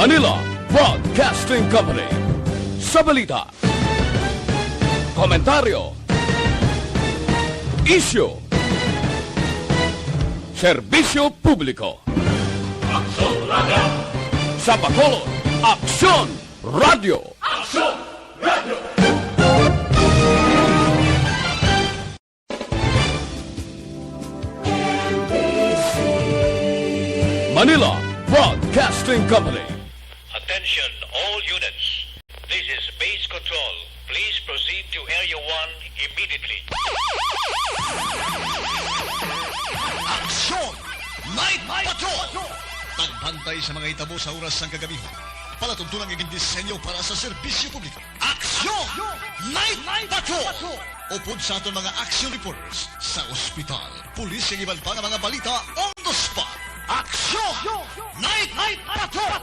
Manila Broadcasting Company. Sa balita, komentaryo, issue, serbisyo publiko. Aksyon Radio! Sa Bacolod, Aksyon Radio! Aksyon Radio! Manila Broadcasting Company. Attention all units. This is base control. Please proceed to Area 1 immediately. Aksyon! Night Patrol! Tagbantay sa mga hitabo sa oras ng kagabihan. Palatuntunang iging disenyo para sa serbisyo publiko. Aksyon! Night Patrol! Upod sa aton mga action reporters sa ospital, pulis yung iban pa ng mga balita on the spot. Aksyon! Night Patrol!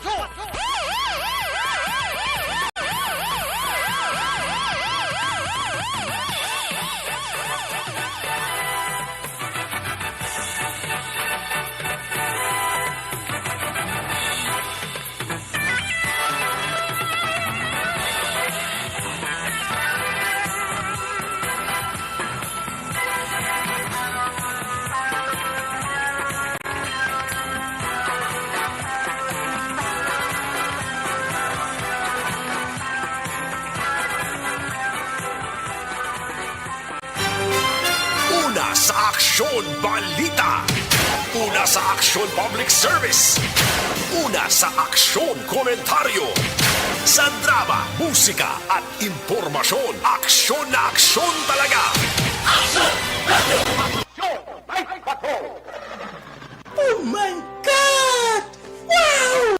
Sa Aksyon Balita, una sa Aksyon Public Service, una sa Aksyon Komentaryo, sa drama, musika at impormasyon, aksyon na aksyon talaga. Aksyon! Aksyon! Night Patrol! Oh my God! Wow!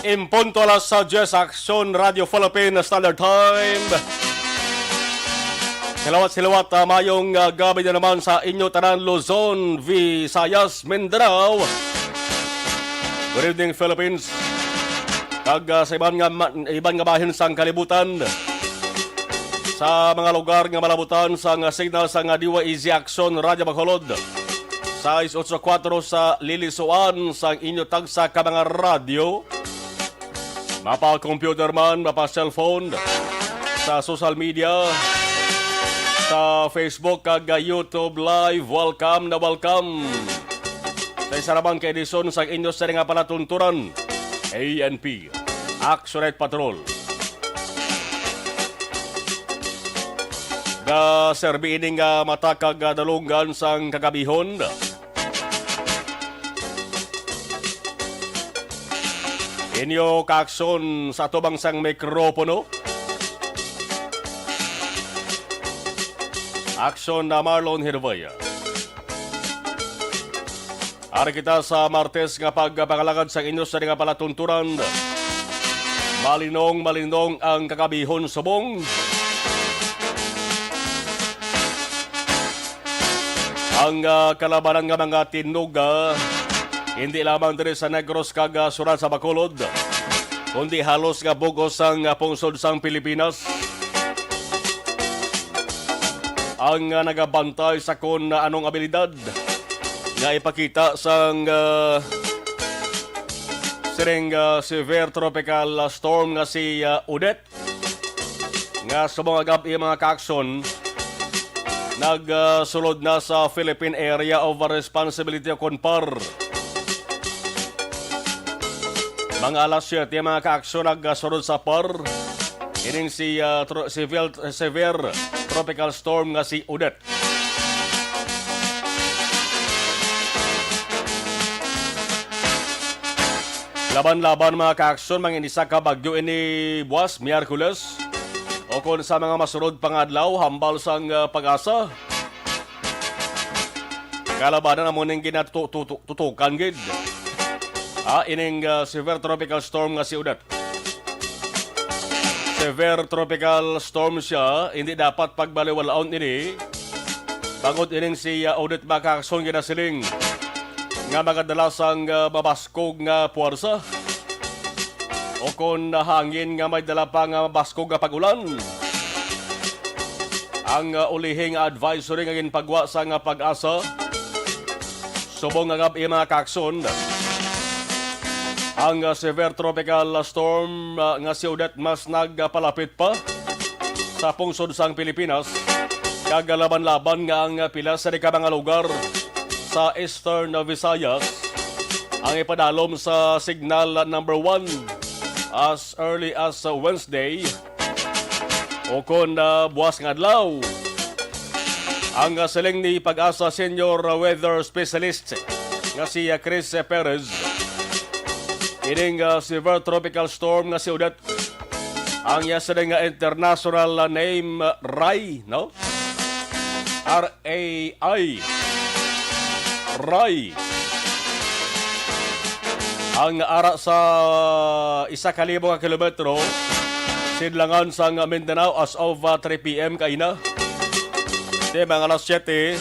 Impunto alas sa 10 Aksyon Radio Philippines Standard Time. Silawat mayong gabi na naman sa inyo tanan Luzon, Visayas, Mindanao. Good evening Philippines. Kag sa ibang nga bahin sang kalibutan. Sa mga lugar nga malabutan sang signal sang DYEZ Aksyon Radio Bacolod. Sa 684 sa Lilisuan sang inyo tagsa ka mga radio. Mapa computer man, mapa cellphone, sa social media, sa Facebook kag YouTube Live, welcome na welcome. Sa isa naman kay Edison sa inyo sa nga palatunturan, ANP, Action Night Patrol. Ga serbi ining mata kag dalunggan sang kagabihon. Inyo kaakson sa tubang sang mikropono. Aksyon na Marlon Hirvaya. Ari kita sa Martes nga pagpangalagad sa inyo sa nga palatunturan. Malinong ang kakabihon subong. Ang kalabanan nga mga tinuga hindi lamang diri sa Negros kag surat sa Bacolod, kundi halos nga bugos ang pungsod sang Pilipinas. Ang nagabantay sa kon anong abilidad nga ipakita sang siring severe tropical storm nga si Odette nga sumangagap mga kaakson nagsulod na sa Philippine Area of Responsibility o CONPAR. Mga alas 7 mga kaaksyon nagsunod sa PAR. Ining si severe tropical storm nga si Odette. Laban-laban mga kaaksyon, manginisa ka bagyo ini buwas, Miyerkules. O kung sa mga masunod pang adlaw, hambal sang pag-asa. kalabanan na mo ning ginatutukan gid. Ining severe tropical storm nga si Odette. Severe tropical storm siya, hindi dapat pagbaliwalaon ini. Bangod ining si Odette makakson ginasiling nga magadalasang mabaskog nga puwersa. O kung hangin nga may dala pa nga mabaskog nga pagulan. Ang ulihing advisory nga ginpagwa sa nga Pag-asa. Subong nga gabi mga kakson. Ang severe tropical storm nga si Odette mas nagpalapit pa sa pungsod sang Pilipinas. Kagalaban-laban nga ang pila sa mga lugar sa Eastern Visayas ang ipadalom sa signal number 1 as early as Wednesday o kung buwas nga adlaw. Ang siling ni Pag-asa Senior Weather Specialist nga si Chris Perez, ining severe tropical storm nga si Odette, ang siling nga international name Rai, no? R-A-I. Rai. Ang ara sa 1,000 kilometro sidlangan sa Mindanao as of 3 p.m. kaina. Mga alas 7.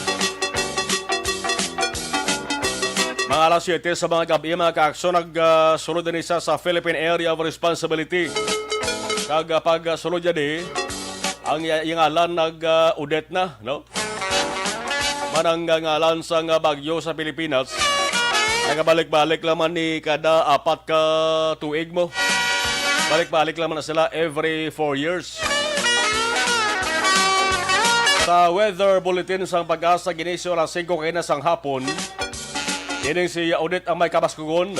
Mga alas 7 sa mga gabi, mga kaakso, nagsulod din isa sa Philippine Area of Responsibility. Pag sulod yan ang ngalan Odette na, no? Manang ngalan sa bagyo sa Pilipinas. Nagabalik-balik laman ni kada 4 ka tuig mo. Balik-balik laman na sila every 4 years. Sa weather bulletin sang Pag-asa ginisyo alas 5 kaina sang hapon. Ining si Odette ang may kabaskugon.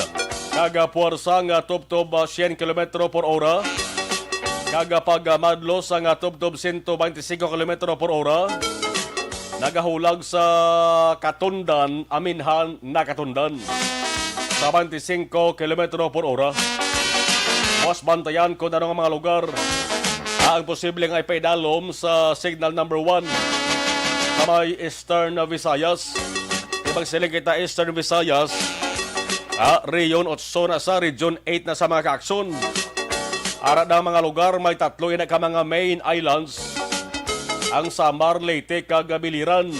Puwersa nga tubtob 100 km per ora. Pagmadlo sa nga tubtob 125 km per ora. Nagahulag sa Katundan, Aminhan na Katundan. Sa 25 km per ora. Mas bantayan kung anong mga lugar ang posibleng ay paidalom sa signal number 1 sa may Eastern Visayas. Ibang siling kita Eastern Visayas, Region 8 na sa Region 8 na sa mga kaakson. Ara na mga lugar, may 3 ina ka mga main islands. Ang Samar, Leyte, kag Biliran.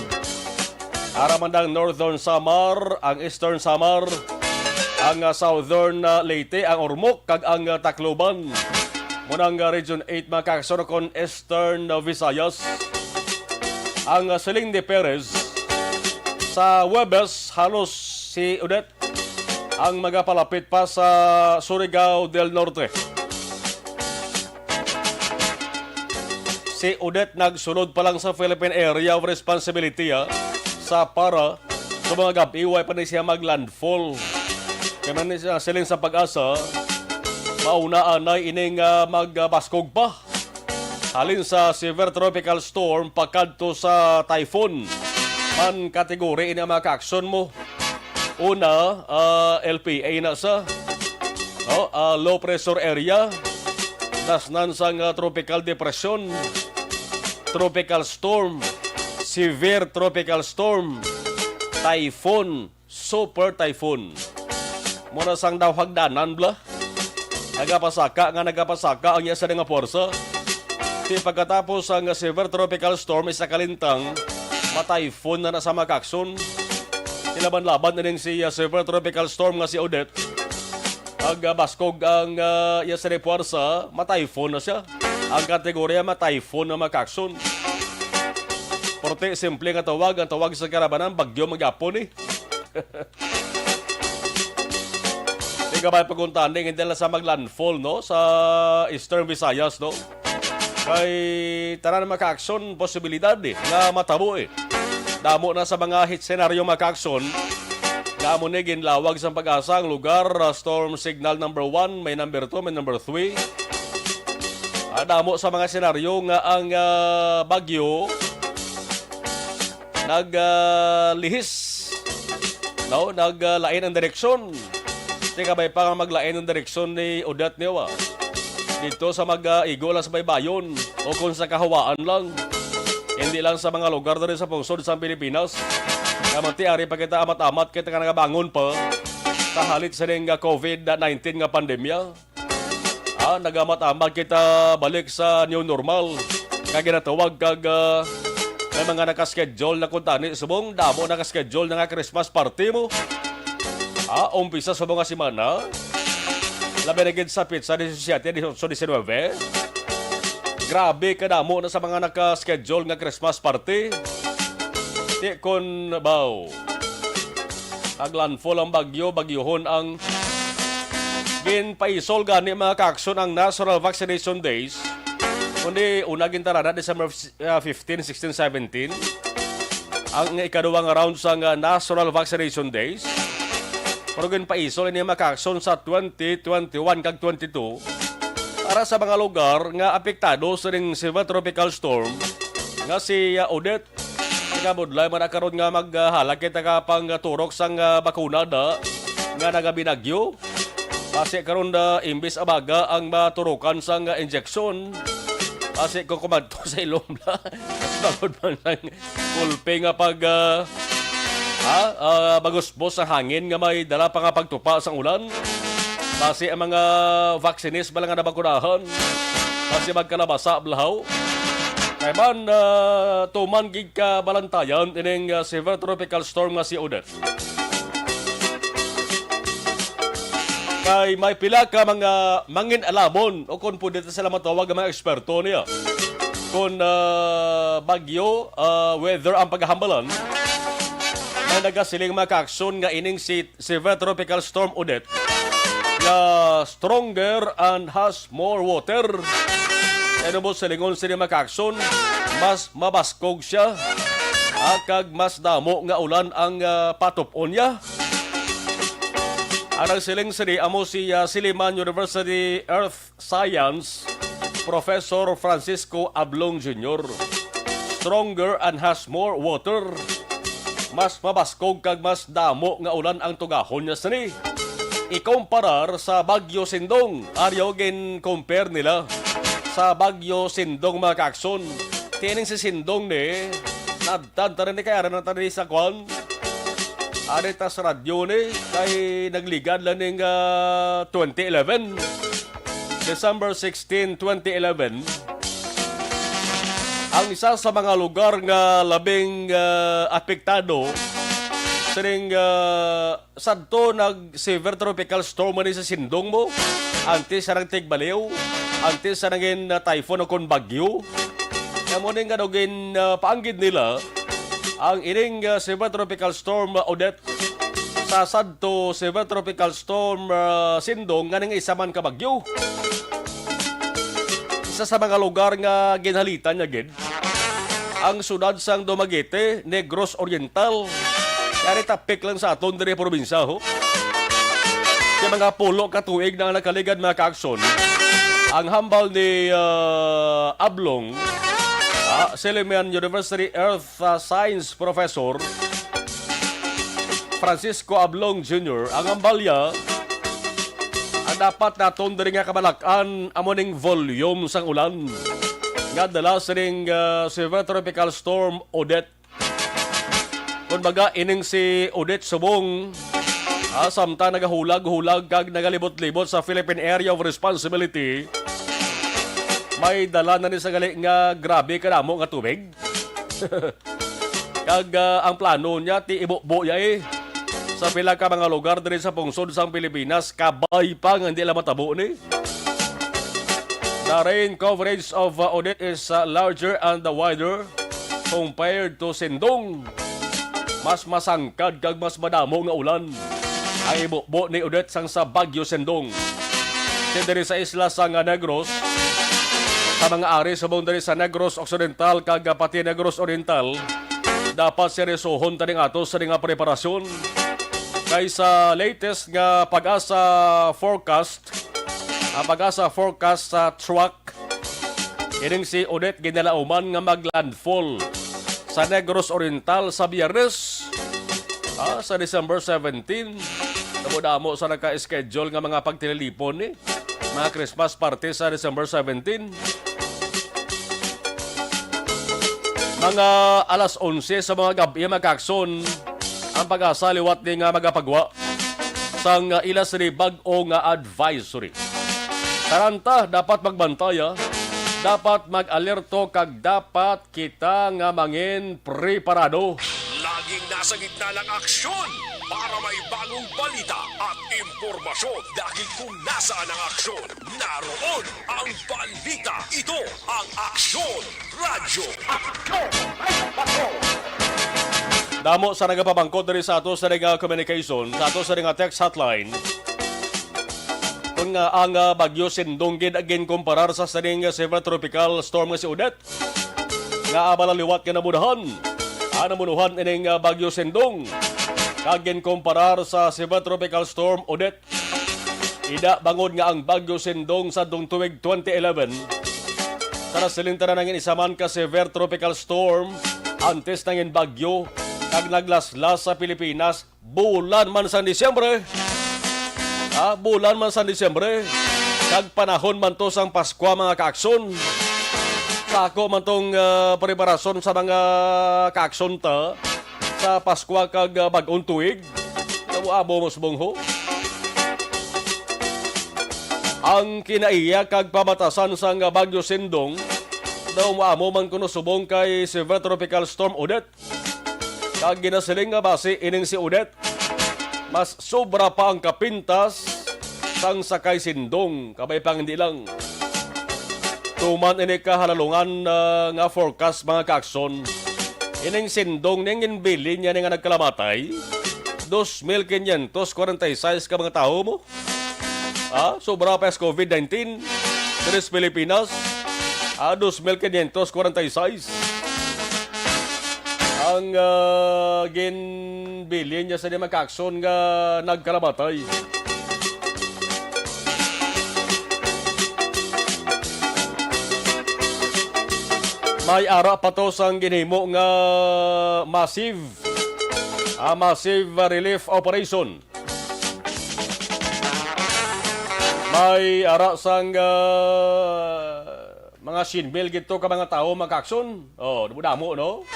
Ara man ang Northern Samar, ang Eastern Samar, ang Southern Leyte, ang Ormoc, kag ang Tacloban. Munang Region 8 makakasuro kon Eastern Visayas. Ang siling ni Perez sa Webes, halos si Odette ang magapalapit pa sa Surigao del Norte. Si Odette nagsunod pa lang sa Philippine Area of Responsibility sa para sa mga gabi, pa na siya maglandfall. Kaya man siya siling sa Pag-asa, maunaan ay ining magbaskog pa. Halin sa severe tropical storm, pagkadto sa typhoon. Man kategori ini mga ka-action mo. Una, LPA na sa low pressure area. Nasnan sa tropical depression, tropical storm, severe tropical storm, typhoon, super typhoon. Muna sang daw hagdanan bla. Nagapasaka ang iya sa nga porsa. Di pagkatapos ang severe tropical storm isa kalintang ma-typhoon na sa makakson. Nilaban-laban na rin si severe tropical storm nga si Odette. Baskog ang iya sa porsa, ma-typhoon na siya. Ang kategorya ma-typhoon na makakson. Porte simple nga tawag, ang tawag sa karabanan bagyo magyapon Kabay pagkuntaan din, hindi lang sa maglandfall, no? Sa Eastern Visayas, no? Kay tanan maka-action, posibilidad, nga matabo, Damo na sa mga hit scenario maka-action, damo na ginlawag sa Pag-asa ang lugar, storm signal number 1, may number 2, may number 3. Damo sa mga senaryo nga ang bagyo naglihis, no? Naglain ang direksyon. Tika bay pa nga maglain ng direksyon ni Odette niya dito sa mag-igo lang sa baybayon o kung sa kahawaan lang. Hindi lang sa mga lugar na rin sa pungsod sa Pilipinas. Kamanti, ari pa kita amat-amat, kita ka nagabangon pa. Sa halit sa ning COVID-19 nga pandemya. Nagamat-amat kita balik sa new normal. Kaya ginatawag kag may mga nakaschedule na kuntani. Subong, damo nakaschedule na nga Christmas party mo. Umpisa sa mga simana. Labi na gid sa pizza 17, 19. Grabe ka damo na sa mga nakaschedule nga Christmas party. Di kon baw. Aglandfall ang bagyohon ang ginpaisol gani mga kaakson ang National Vaccination Days. Kundi una gintarana December 15, 16, 17. Ang ikaduwang round sa National Vaccination Days. Pero ginpaisol ini mga kaakson sa 20, 21 kag 22 para sa mga lugar nga apektado sa ring severe tropical storm nga si Odette. Budlay man karon nga maghalag kita ka pang turok sang bakuna da nga nagabinagyo. Kasi karon da imbis abaga ang maturukan sang injection. Kasi kung kumadto sa ilom na bagod man lang kulpe nga pag bagusbos ang hangin nga may dala pa nga pagtupa sang ulan. Kasi ang mga vaksinis ba lang nga nabakunahan. Kasi magkalabasa blahaw. Kaya man, tuman gig ka balantayan ining severe tropical storm nga si Odette. Kay may pila ka mga mangin alamon o kung po dito sila matawag ang mga eksperto niya. Kung bagyo, weather ang paghahambalan, may nagasiling mga kaakson nga ining si severe tropical storm Odette na stronger and has more water. Ano mo sa lingon sila makakson, mas mabaskog siya. Kag mas damo nga ulan ang patupon niya. Ang siling sini amo si Silliman University Earth Science Professor Francisco Ablong Jr. Stronger and has more water. Mas mabaskog kag mas damo nga ulan ang tugahon niya sini. Ikomparar sa Bagyo Sindong. Aryo compare nila sa Bagyo Sindong mga kaakson. Tining si Sindong ni nadtantaran ni kaya na tani sa kwan. Arita sa radyo ni kay nagligad lang ng 2011. December 16, 2011. Ang isa sa mga lugar nga labing apektado sining sadto nag severe tropical storm ni sa Sindong mo. Antes sa tigbaliw. Antes sa naging typhoon o kon bagyo. Kamuning nga naging paanggid nila ang ining severe tropical storm Odette sa sadto severe tropical storm Sindong nga ning isa man ka bagyo. Isa sa mga lugar nga ginhalitan niya gid ang sudad sang Dumaguete, Negros Oriental. Kaya tapik lang sa aton diri probinsya ho. Kaya mga pulo katuig na nakaligad mga kaakson. Ang hambal ni Ablong, Silliman University Earth Science Professor Francisco Ablong Jr. Ang hambal niya, ang dapat naton diri nga kabalakan amoning volume sang ulan nga dala sa ring severe tropical storm Odette. Kung baga ining si Odette subong samta nagahulag-hulag kag nagalibot-libot sa Philippine Area of Responsibility. May dala na ni sa gali nga grabe kadamo nga tubig. Kag ang plano niya ti ibubo ya sa pila ka mga lugar diri sa pungsod sang Pilipinas kabay pa nga hindi la matabo ni. The rain coverage of Odette is larger and wider compared to Sindong. Mas masangkad kag mas madamo nga ulan ang ibubo ni Odette sang sa Bagyo Sindong. Diri sa isla sang Negros, sa mga ari sa boundary sa Negros Occidental kag pati Negros Oriental, dapat seryosohon taning ato sa nga preparasyon. Kay sa latest nga pag-asa forecast, ang pag-asa forecast sa truck, ining si Odette ginalauman nga maglandfall sa Negros Oriental sa Biyernes, sa December 17. Damo-damo sa naka-schedule nga mga pagtililipon ni mga Christmas party sa December 17. Mga alas 11 sa mga gabi magkakson ang pag-asa liwat ni nga magapagwa sang ilas ni bag-o nga advisory. Taranta, dapat magbantaya, dapat mag-alerto kag dapat kita nga mangin preparado. Laging nasa gitna ng aksyon para may bagong balita at impormasyon. Dahil kung nasaan ang aksyon, naroon ang balita. Ito ang Aksyon Radyo. Damo sa nagapabangkod diri sa ato sa nga communication, sa ato sa nga text hotline. Kung nga ang bagyo Sindong gid again kumparar sa saning severe tropical storm nga si Odette. Nga abalaliwat nga namudahan. Namunuhan ining bagyo Sindong. Kagin kumparar sa severe tropical storm Odette. Ida bangod nga ang bagyo Sindong sa tuig 2011. Sa nasilintana nangin isaman ka severe tropical storm antes nangin bagyo kag naglaslas sa Pilipinas bulan man sa Disyembre. Bulan man sa Disyembre. Kag panahon man to sang Pasko mga kaakson. Sako man tong preparasyon sa mga kaakson ta sa Pasko kag bag-ong tuig. Namuabo mo subongho. Ang kinaiya kag pamatasan sang bagyo Sindong daw maamo man kuno subong kay severe tropical storm Odette. Kag ginasiling nga base ining si Odette, mas sobra pa ang kapintas sang sakay Sindong, kabay pang hindi lang. Tuman ini kahalalungan nga forecast mga kaakson, ining Sindong ningin bilin niya nga nagkalamatay, 2,546 ka mga tao mo. Sobra pa sa COVID-19, dito sa Pilipinas, 2,546. Ang ginbilin niya sa mga kaakson nga nagkalamatay. May ara pa to sang ginhimo nga massive relief operation. May ara sang mga sinmil gito ka mga tao magkakson. Damo no?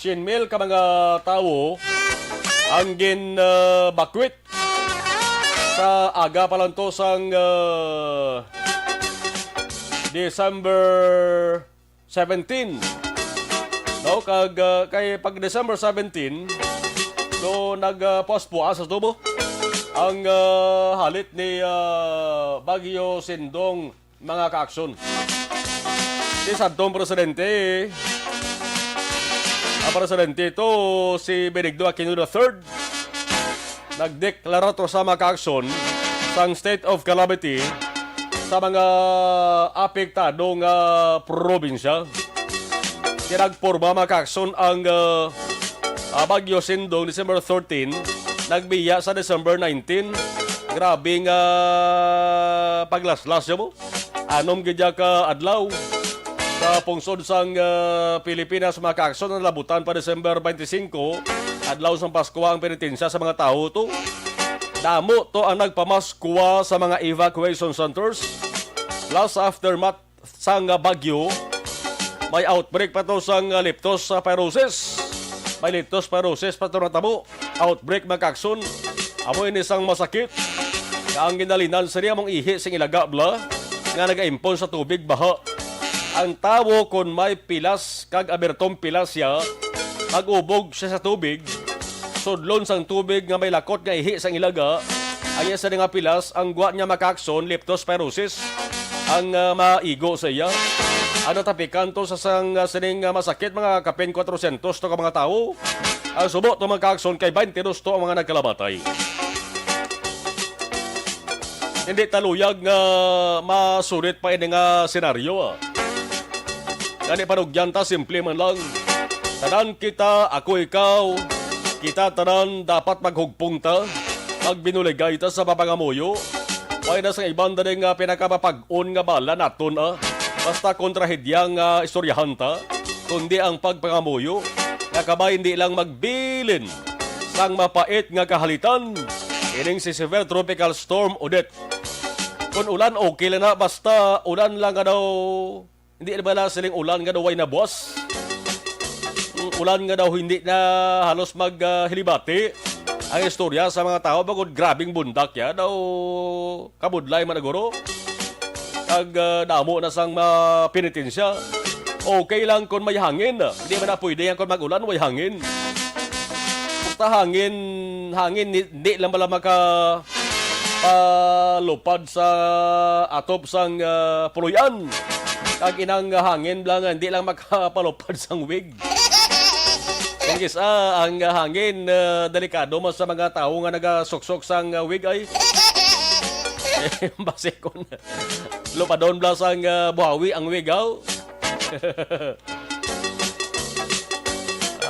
Sinmil ka mga tao ang ginbakwit sa aga pa lang to sang December 17. No, kay pag December 17, no nagpaspuan sa tubo ang halit ni Bagyo Sindong mga kaakson. Si Santong Presidente, ang Presidente ito si Benigno Aquino III, nagdeklara to sa mga kaakson sang state of calamity sa mga apektadong probinsya. Kinagporma mga kaakson ang Bagyo Sindong December 13, nagbiya sa December 19. Grabe nga paglaslas mo. Anom gidya ka adlaw sa pungsod sang Pilipinas mga kaakson na labutan pa December 25. Adlaw sang Pasko ang penitensya sa mga tao to. Damo to ang nagpamaskuwa sa mga evacuation centers. Plus aftermath sang bagyo, may outbreak pa to sang leptospirosis. May leptospirosis pa to natamo. Outbreak mga kaakson. Amo ini sang masakit. Ang ginalinan sa niya mong ihi sing ilagabla nga nag-aimpon sa tubig baha. Ang tawo kung may pilas kag abertong pilas siya, mag-ubog siya sa tubig, sudlon sang tubig nga may lakot nga ihi sang ilaga, ay sa nga pilas, ang guwa niya makakson, leptospirosis, ang maigo sa iya. Ano tapikan to sa sang sining masakit mga kapin 400 to ka mga tao. Ang subo to makakson kay 22 to ang mga nagkalamatay. Hindi taluyag nga masulit pa ini nga senaryo. Gani panugyan ta, simple man lang. Tanan kita, ako ikaw, kita tanan dapat maghugpong ta, magbinuligay ta sa papangamuyo. May na sa ibang daling pinakapapag-on nga bala naton basta kontrahedyang istoryahan ta, kundi ang pagpangamuyo, nga kabay hindi lang magbilin sang mapait nga kahalitan, ining si severe tropical storm Odette. Kung ulan, okay lang na, basta ulan lang nga daw. Hindi na ba lang siling ulan nga daw ay nabuwas? ulan nga daw hindi na halos maghilibati ang istorya sa mga tao bagod grabing bundak ya daw kabudlay man naguro kag damo na sang pinitensya. Okay lang kung may hangin. Hindi man na pwede yan kung mag-ulan may hangin. Basta hangin hindi lang pala palupad sa atop sang puluyan. Kag inang hangin lang hindi lang makapalupad sang wig. Kung ang hangin delikado mas sa mga tao nga nagasuksok sang wig ay base kon lupadon bla sang buhawi ang wigaw.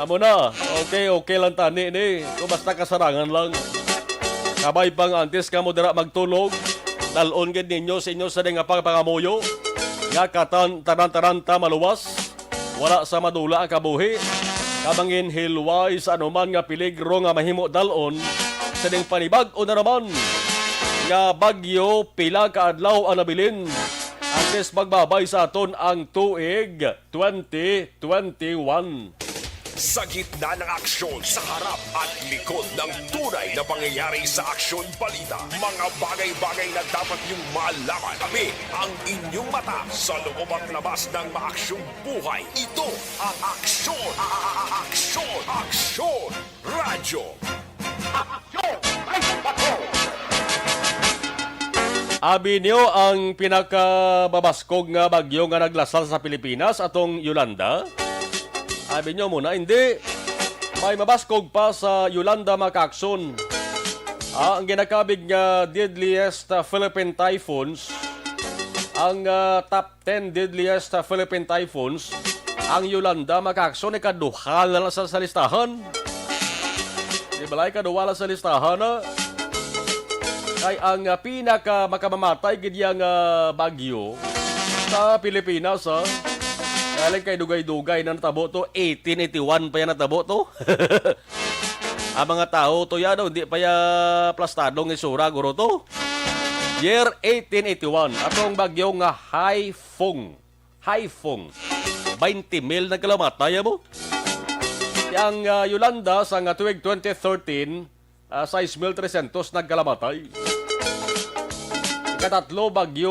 Amo na. Okay lang tani ni. Kung basta kasarangan lang. Kabay pang antes ka mo dira magtulog. Dalon gid ninyo sa inyo sa nga pagpangamuyo. Nga taranta maluwas. Wala sa madula ang kabuhi. Kabangin hilway sa anuman nga peligro nga mahimo dalon. Sa ding panibag-o na naman. Nga bagyo pila ka adlaw ang nabilin. Antes magbabay sa aton ang tuig 2021. Sa gitna ng aksyon, sa harap at likod ng tunay na pangyayari sa Aksyon Balita, mga bagay-bagay na dapat niyong malaman. Kami ang inyong mata sa loob at labas ng maaksyong buhay. Ito ang Aksyon! Aksyon! Aksyon! Radyo! Aksyon! Abi niyo ang pinakababaskog nga bagyo nga naglasal sa Pilipinas atong Yolanda. Abi niyo muna, hindi. May mabaskog pa sa Yolanda Macacson. Ang ginakabig nga deadliest Philippine typhoons, ang top 10 deadliest Philippine typhoons, ang Yolanda Macacson ay kaduhal na lang sa listahan. Di ba lang kaduhal sa listahan na? Ay ang pinaka makamamatay gidyang bagyo sa Pilipinas ha. Galing kay dugay-dugay na natabo to 1881 pa yan natabo to. Ang mga tao to yan hindi pa ya plastadong isura guro to. Year 1881 atong bagyo nga Haifong. 20 mil na kalamatay mo. Yang Yolanda sa tuig 2013 6,300 nagkalamatay. Ikatatlo, bagyo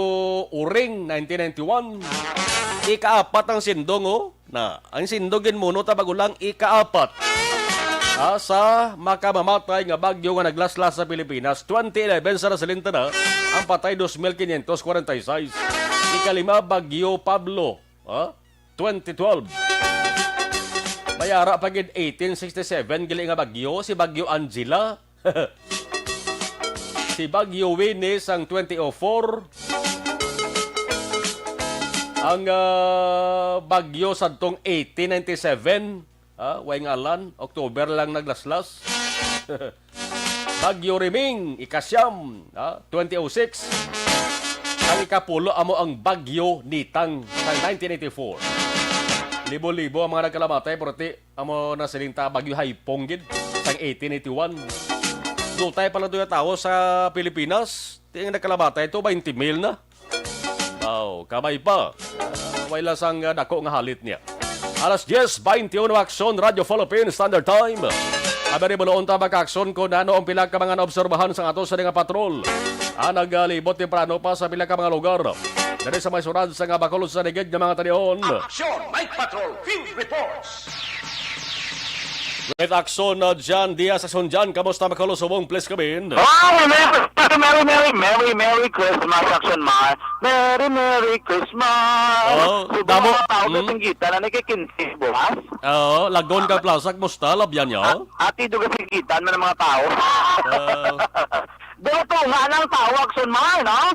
Uring, 1991. Ikaapat ang sindong, ang sindogin muno tabagulang ikaapat. Sa makamamatay nga bagyo nga naglaslas sa Pilipinas. 2011 sa nasalinta na, ang patay 2,546. Ikalima, bagyo Pablo, 2012. Mayara pagid 1867, gili nga bagyo, si bagyo Angela. Si bagyo Winnie ang 2004. Ang bagyo sadtong 1897, way ngalan, October lang naglaslas. Bagyo Riming, ikasyam, 2006. Ang ikapulo amo ang bagyo Nitang sa 1984. Libo-libo ang mga nagkalamatay, porti amo na silinta bagyo Haipong gid sa 1881. Dutay pala doon tao sa Pilipinas. Tingin nagkalamatay ito, 20 mil na. Kamay pa. Wala sang dako nga halit niya. Alas 10:21 Aksyon, Radio Philippines Standard Time. Abari buloon ta mag-aksyon ko na ano ang pila ka mga naobserbahan sa ato sa nga patrol. Nagalibot temprano pa sa pila ka mga lugar. Dari sa may surad sa nga bakulod sa ligid ng mga tanion. Aksyon! Night Patrol! Field Reports! Live action na John Diaz sa Sonjan. Kamusta makalusubong? Please come in. Merry Christmas, Action Mar. Merry Christmas. Damo. Tawag na singgita na nakikinsi, bukas. Lagon ka plaza. Kamusta? Labyan niyo? Ati, doon singgitan man ng mga tao. Doon to, nga ng tao, Action Mar, no?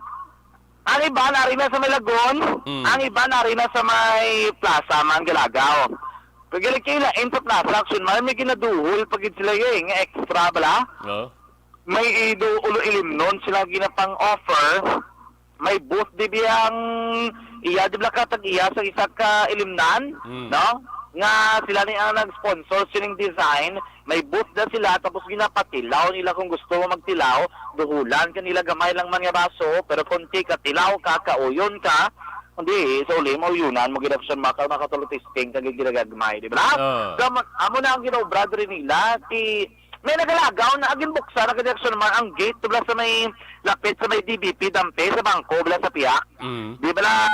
Ang iba narina sa may Lagon, ang iba narina sa may plaza, Manggilagaw. Pagkilig kayo na, into plaza, Action Mar, may ginaduhol, pagkid sila yung extra, bala? May ulo ilimnon sila ginapang offer. May booth di biyang iya di katag iya sa isa ka ilimnan, no? Nga sila ni ang nag-sponsor sining design. May booth na sila tapos ginapatilaw nila kung gusto mo magtilaw. Duhulan kanila gamay lang man nga baso pero konti ka tilaw ka, kauyon ka. Hindi, sa uli mo yunan mo gid-action makatulog testing kag ginagagmay, di ba? Amo na ang ginobra diri nila may nagalagaw na agin buksa na gid-action man ang gate tubla sa may lapit sa may DBP dampe sa bangko bala sa piyak. Di ba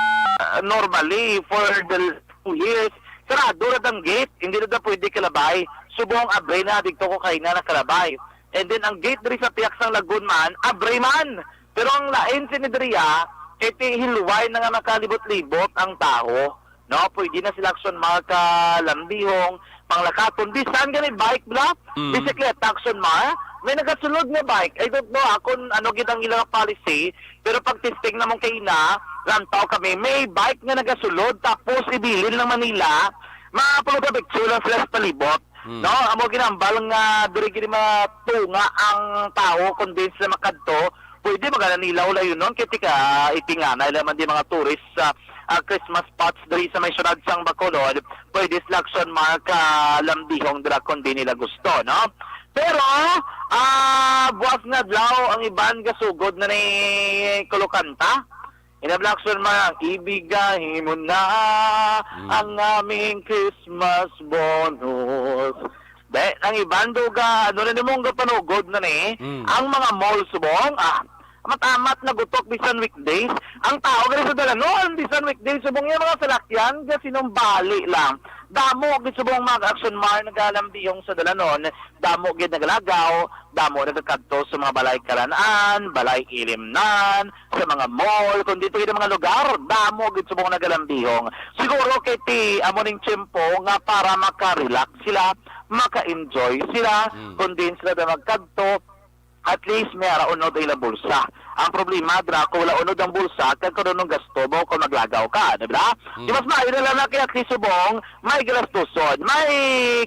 normally for the 2 years sarado na ang gate, hindi na pwede kalabay. Subong abray na dito ko kay na nakalabay. And then ang gate diri sa piyak sang Lagun man, abray man. Pero ang lain sinidriya, iti hilway na nga makalibot-libot ang tao. No, pwede na sila action makalambihong, panglakaton. Bisan gani bike bla, bisikleta action may nagasunod nga bike. I don't know kung ano gid ang ilang policy, pero pag testing namon kay na, lantaw kami, may bike nga nagasulod tapos ibilin ng Manila, maapulo ka picture sila sa palibot. No, amo ginambal nga diri gid matunga ang tao kun din sila makadto, pwede magana nila ula yun nun kiti ka itingana naman di mga tourist sa Christmas spots diri sa may syudad sang Bacolod, pwede sila action lambihong dira kun di nila gusto, no? Pero buwas nga adlaw ang iban gasugod na ni Kulokanta. Inablakson man ang ibigahin mo na ang aming Christmas bonus. Dahil ang ibang duga, ano na mong panugod na ni, ang mga mall subong, matamat na gutok bisan weekdays. Ang tao gali sa dalanon, bisan weekdays, subong yung mga salakyan, kasi nung bali lang. Damo, subong mga action nagalambiyong sa dalanon, damo gid nagalagaw, damo nagkakadto sa mga balay kalanaan, balay ilimnan, sa mga mall, kung dito yung mga lugar, damo gid subong nagalambiyong. Siguro kiti amoning tiyempo nga para makarelax sila, maka-enjoy sila, kung din sila na magkadto, at least may unod ay la bulsa. Ang problema, dra, kung wala unod ang bulsa, kag karon ng gasto mo kung maglagaw ka, di ba? Di mas maayo na lang na kaya at least subong, may gastuson, may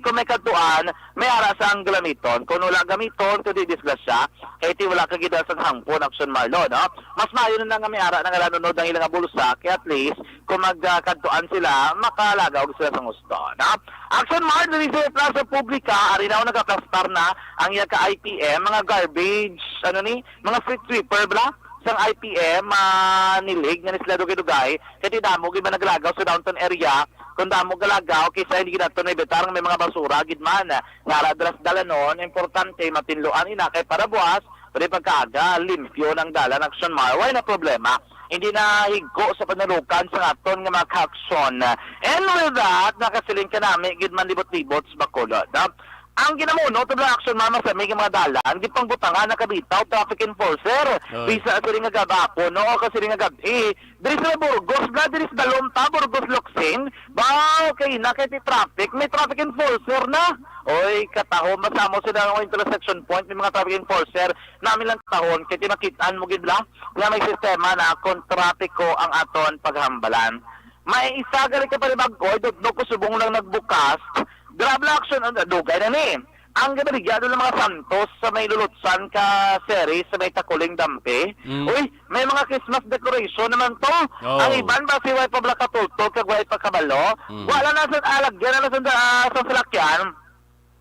kung may katuan, may ara sa ang gamiton. Kung wala gamiton, kung di disgrasya, kaya ti wala kagida sa hangpon, action marlo, no? Mas maayo na nga may ara na nga lanunod ang ilang bulsa, kaya at least, kung magkatuan sila, makalagaw sila sa gusto, no? Action Mart, dali sa Plaza Publica, ari na ako nagkaplastar na ang iya ka IPM, mga garbage, mga street sweeper, bla? Sang IPM, nilig, nga sila dugay-dugay, kaya damo, giba naglagaw sa downtown area, kung damo galagaw, kaysa hindi ginato na ibetarang may mga basura, gidman, naradras dalanon, importante, matinluan ina, kay para buwas, pwede pagkaaga, limpyo ng dalan, action Mart, why na problema? Hindi na higko sa panalukan sa aton nga mga action. And with that, nakasiling ka namin, gidman libot-libot sa Bacolod. Ang ginamuno, tabla action mama sa may mga dalan, gipang butangan na kabitaw, traffic enforcer, bisa sa rin nga gabapon, no, kasi rin nga gabi. Diri sa Burgos, diri sa Dalonta, Burgos, Locsin, okay, nakiti traffic, may traffic enforcer na. Oy, katahon, masamo sila ng intersection point, may mga traffic enforcer, namin lang tahon, kaya makitaan mo gidla, nga may sistema na kung trapiko ang aton paghambalan. May isa gali ka pa rin bagkoy, dudno ko subong lang nagbukas, grab action, dugay na ni. Ang gabaligado ng mga santos sa may lulutsan ka series sa may takuling dampe. Uy, may mga Christmas decoration naman to. Ang iban ba si Way Pabla Katultog kag Way Pagkabalo? Wala na sa alagyan na sa salakyan.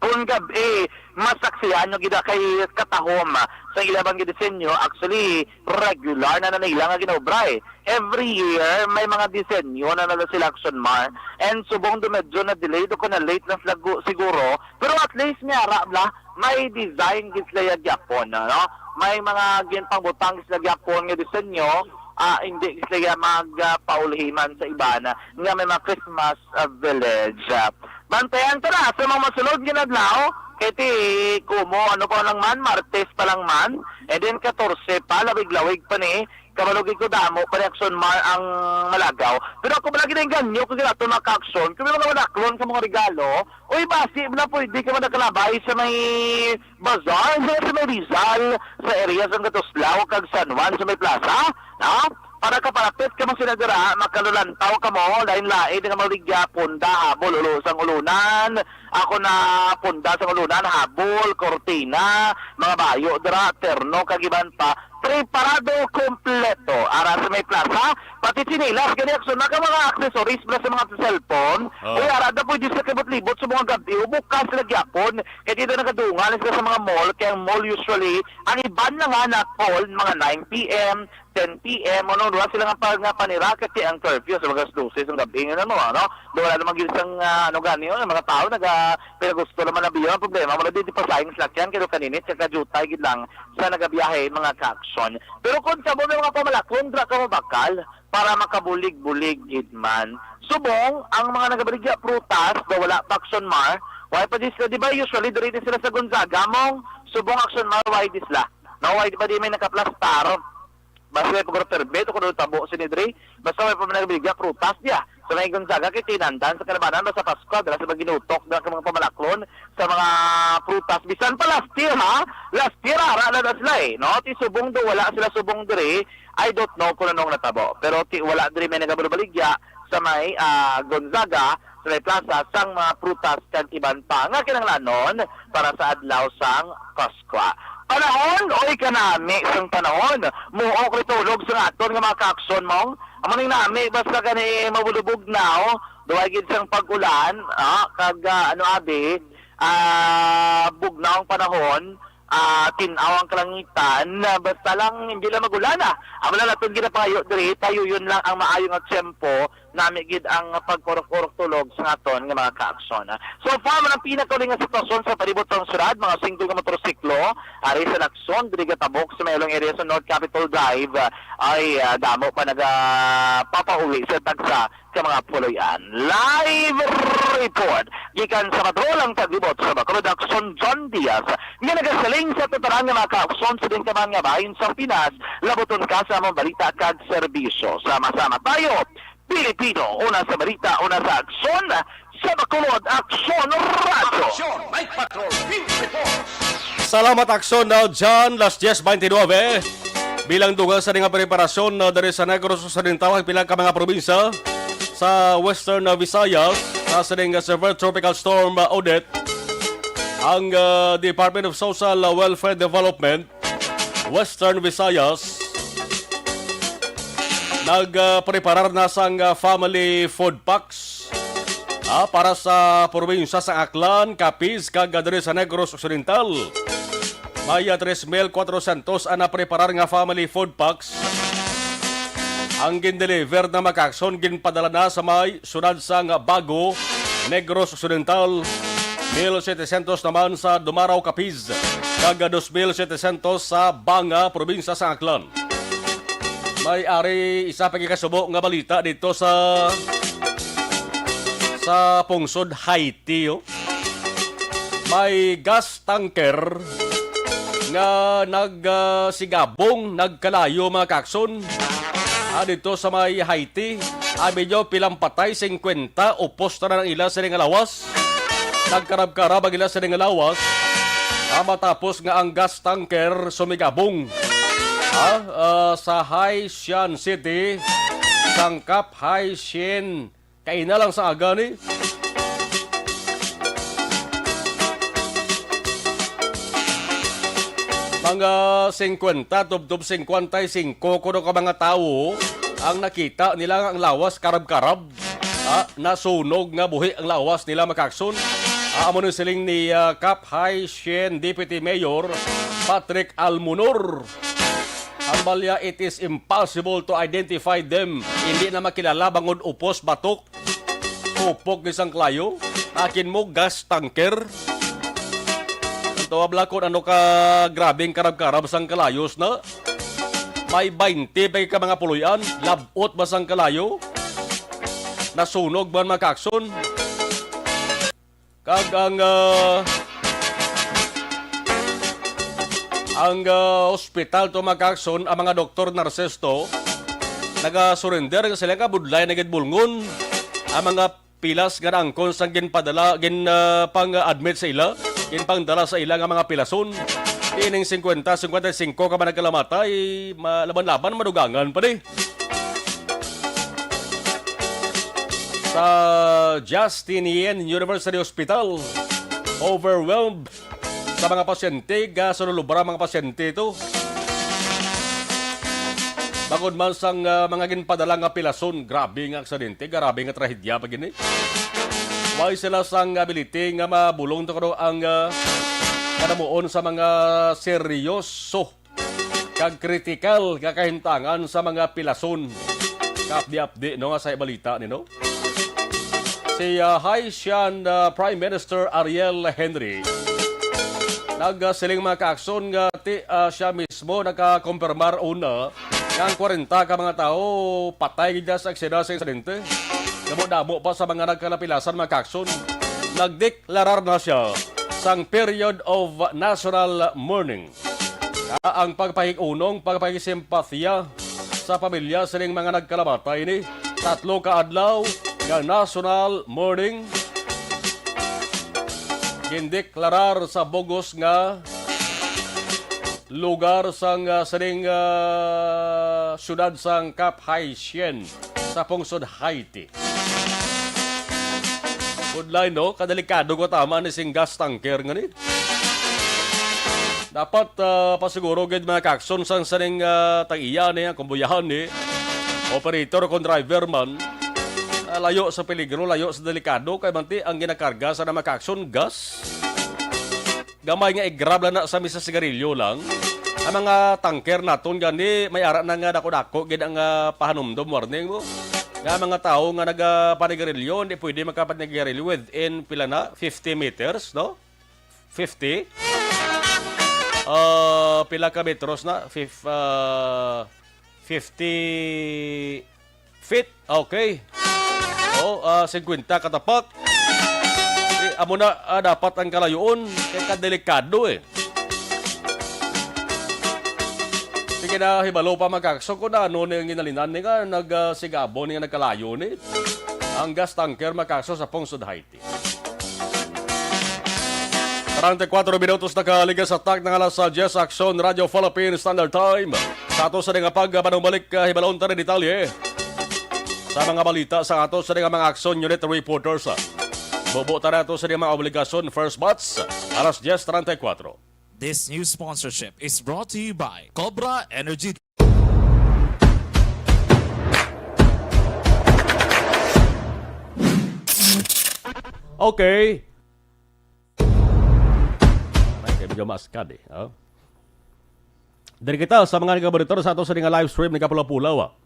Kung gabi, masaksihan nyo gida kay katahom sa ilabang gidisenyo, actually, regular na nila nga ginobray. Every year, may mga disenyo na nila sila action mar, and subong medyo na delay, do ko na late na siguro, pero at least may arabla, may design gisla yapon, no? May mga ginpangbutang gisla yapon nga disenyo, hindi sila magpaulhiman sa iba na nga may mga Christmas village. Bantayan ka na sa mga masulod ginadlao, kiti kumo, ano pa lang man, Martes pa lang man, and then 14 pa, lawig-lawig pa ni, kamalugig ko damo, pa-reaction mar ang malagaw. Pero ako malagi na yung ganyo, kung ginato maka-action, kung may mga manaklon sa mga regalo, uy, basi, na pwede ka manakalabay sa may bazaar, sa may Rizal, sa areas ng Gatuslaw, kag San Juan, sa may plaza, no? Para kapalapit ka mo sinagara, makalulantaw ka mo, lain-lain nga maligya, punda, habol, ulo sang ulunan, ako na punda sa ulunan, habol, kortina, mga bayo, dra, terno, kagiban pa, preparado kompleto. Ara sa may plaza, pati sinilas, gani aksyon, mga accessories plus sa mga cellphone, Oh. uy, arada po dyan sa libot-libot sa mga gabi, bukas sila gyapon, kaya dito nakadungan sila sa mga mall, kaya ang mall usually, ang iban na nga na call, mga 9 p.m., 10 p.m. Ano, doon sila nga panira kasi ang curfew sa mga 12 ng gabi nga ano, ano? Doon wala namang gilisang ano gani yun, mga tao pero gusto naman na biyo. Ang problema, wala din pa sayang slakyan, kaya kaninit, saka jutay gid lang sa nagabiyahe mga ka-aksyon. Pero kung sa mga pamalakon, dra ka mabakal para makabulig-bulig gid man. Subong, ang mga nagabaligya prutas, daw wala pa aksyon mar, why pa dis, di ba usually, dito sila sa Gonzaga, mong subong aksyon mar, why dis la? No, why di pa di may nakaplastar, basta may pagkaroterbet o kung tabo si Nidre, basta may pamanagbiga, prutas niya. So may Gonzaga kay tinandan sa kalabanan basta Pasko, dala sa maginutok dala sa mga pamalaklon sa mga prutas. Bisan pa last year ha? Last year ara na sila eh. No? Ti subong do wala sila subong dire. I don't know kung anong natabo. Pero ti wala dire may nagabaligya sa may Gonzaga sa may plaza sang mga prutas kan iban pa nga kinahanglanon para sa adlaw sang Pasko. Panahon, oy kanami sang panahon. Muo ko tulog sa aton nga mga ka-aksyon mo. Amo ning nami basta kani mabulubog na duay gid sang pag-ulan, kag ano abi, bugnaw ang panahon, tinaw ang kalangitan, basta lang hindi lang magulan Amo lang naton ginapayo diri, tayo yun lang ang maayo nga tiyempo nami gid ang pagkurok-kurok tulog sa aton nga mga ka-aksyon. So far man ang pinakaling nga sitwasyon sa palibot sa syudad, mga single nga motorsiklo ari sa Lacson diri tabok sa mayong area sa North Capitol Drive ay damo pa papauwi sa tagsa sa mga puloyan. Live report gikan sa Matrolang Taglibot sa Bacolod Aksyon John Diaz nga nagasaling sa tutaran nga mga ka-aksyon sa din kaman nga bahin sa Pinas laboton ka sa mga balita kag serbisyo. Sama-sama tayo Pilipino, una sa balita, una sa aksyon, sa Bacolod Aksyon Radio. Aksyon, Night Patrol, News Report. Salamat aksyon daw dyan, las 10:29. Bilang dugang sa nga preparasyon na dari sa Negros Occidental ang pilang ka mga probinsya sa Western Visayas sa nga severe tropical storm Odette. Ang Department of Social Welfare Development Western Visayas nagpreparar na sang family food packs para sa probinsya sa Aklan, Capiz, kag diri sa Negros Occidental. May 3,400 na preparar nga family food packs. Ang gin-deliver na makakson ginpadala na sa may sunad sang Bago, Negros Occidental. 1,700 naman sa Dumaraw, Capiz, kag 2,700 sa Banga, probinsya sa Aklan. May ari isa pagkikasubo nga balita dito sa pungsod Haiti. May gas tanker nga nagsigabong nagkalayo mga kakson dito sa may Haiti. Abi nyo pilang patay 50 upos na ng ila sa nga lawas. Nagkarab-karab ang ila sa nga lawas matapos nga ang gas tanker sumigabong sa Haitian City, Sangkap Haitian. Kaina lang sa aga ni. Mga 50, tubtob 55 kuno ka mga tao ang nakita nila ang lawas karab-karab. Nasunog nga buhi ang lawas nila makakson. Amo ni siling ni Cap Haitian Deputy Mayor Patrick Almunor. Ambalya, it is impossible to identify them. Hindi na makilala bangod upos, batok, upok isang klayo. Akin mo gas tanker. Ito ablakon ano ka grabing karab-karab sang kalayos na. May 20 pa ka mga puluyan. Labot ba sang kalayo? Nasunog ba makakson? Kag ang hospital to makakson, ang mga doktor nurses to naga-surrender sila ka budlay na gidbulngon ang mga pilas nga angkon sang ginpadala pang-admit sa ila ginpangdala sa ila nga mga pilason. Ining 50, 55 ka ba nagkalamatay, laban-laban madugangan pa di. Sa Justinian University Hospital, overwhelmed sa mga pasyente, sunulubra mga pasyente ito. Bangod man sang mga ginpadala nga pilason, grabe nga aksidente, grabe nga trahedya pa gini. Why sila sang ability nga mabulong to kano ang kanamuon sa mga seryoso kag kritikal kakahintangan sa mga pilason. Kaapdi-apdi no nga sa balita ni no. Si Haitian Prime Minister Ariel Henry nagsiling mga kaakson nga siya mismo nakakompirmar una nga ang 40 ka mga tao patay gid sa eksena sa insidente. Damo-damo pa sa mga nagkalapilasan mga kaakson. Nagdeklarar na siya sang period of national mourning. Ang pagpahigunong, pagpahisimpatya sa pamilya sining mga nagkalamatay ni 3 ka adlaw nga national mourning gindeklarar sa Bogos nga lugar sang sining syudad sang Cap Haitien sa pungsod Haiti. Udlay no, kadelikado ko tama ni sing gas tanker nga ni. Dapat pasiguro gid mga kakson sang sining tag-iya ni kumbuyahan ni operator kon driver man. Layo sa peligro, layo sa delikado kay manti ang ginakarga sa namakakson gas. Gamay nga i-grab na sa misa sigarilyo lang. Ang mga tanker naton gani may ara na nga dako-dako gid ang pahanumdom warning mo. Nga mga tao nga nagapanigarilyo hindi pwede makapanigarilyo within pila na 50 meters, no? 50 pila ka metros na 50 feet. Okay. 50 katapak. Amo na dapat ang kalayoon kay kadelikado eh. Sige na hibalo pa magkakso ko na ano yung ginalinan ni nga nagsigabo ni nga nagkalayo ni ang gas tanker magkakso sa pungsod Haiti. 34 minutos na kaligas sa tak ng alas sa Jess Action Radio Philippines Standard Time. Sa ato sa nga pagbanubalik hibalon ta rin detalye sa mga balita sa ato sa mga action unit reporters. Bubuta na ito sa mga obligasyon first batch alas 10:34. This news sponsorship is brought to you by Cobra Energy. Okay. May medyo maskad eh. Dari kita sa mga nagabaritor sa ato sa live stream ni Kapula-Pulaw.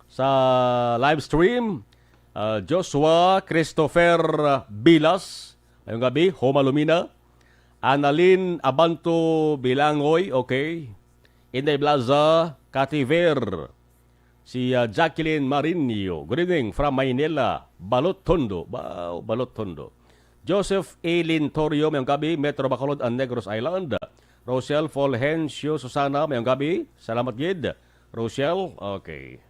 Sa live stream, Joshua Christopher Bilas, ngayong gabi, Homa Lumina, Annalyn Abanto Bilangoy, okay, Inday Blaza, Kativer, si Jacqueline Marinio, good evening, from Maynila, Balot Tondo, Joseph A. Lintorio, ngayong gabi, Metro Bacolod and Negros Island, Rochelle Fulgencio Susana, ngayong gabi, salamat gid, Rochelle, okay.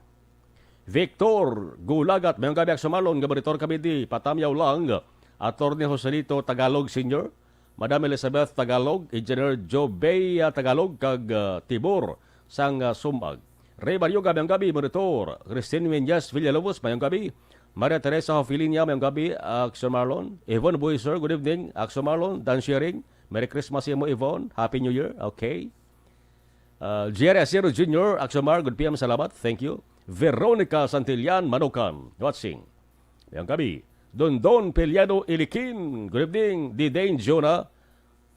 Victor Gulagat, mayong gabi aksumalon, Gabaritor Kabidi, Patamyaw lang, Attorney Joselito Tagalog Sr., Madam Elizabeth Tagalog, Engineer Joe Bay Tagalog, kag Tibor sang Sumag. Ray Baryoga, mayong gabi, Monitor, Christine Menyas Villalobos, mayong gabi, Maria Teresa Hofilinia, mayong gabi, aksumalon, Yvonne Boyser, good evening, aksumalon, Dan Sharing, Merry Christmas mo Yvonne, Happy New Year, okay. Jerry Asiro Jr., Aksumar, good PM, salamat, thank you. Veronica Santillan Manukan, watching. Yang gabi, Dondon Peliado Ilikin, good evening. Didain Jonah,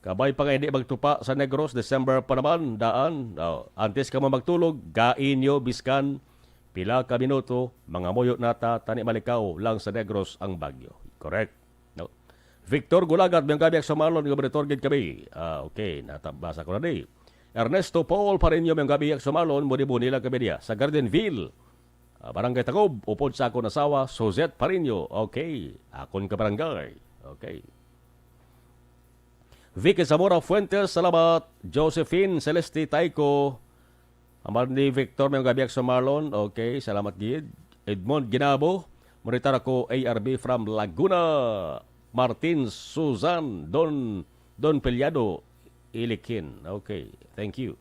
kabay pa hindi magtupa sa Negros, December pa naman, daan. Antes ka mo magtulog, gainyo, biskan, pila ka minuto, mga moyo nata, tani malikaw lang sa Negros ang bagyo. Correct. No. Victor Gulagat, may gabi sa Marlon, Gobernador Gid kami. Okay, natabasa ko na di. Ernesto Paul Pareño, may gabi sa Marlon, muni-muni lang kami niya. Sa Gardenville, Barangay Tagob, upod sa akong asawa, Suzette Pareño. Okay, akon ka barangay. Okay. Vicky Zamora Fuentes, salamat. Josephine Celeste Taiko, amar ni Victor, may gabi sa Marlon. Okay, salamat gid. Edmond Ginabo, monitor ako ARB from Laguna. Martin Susan Don Peliado Ilikin. Okay, thank you.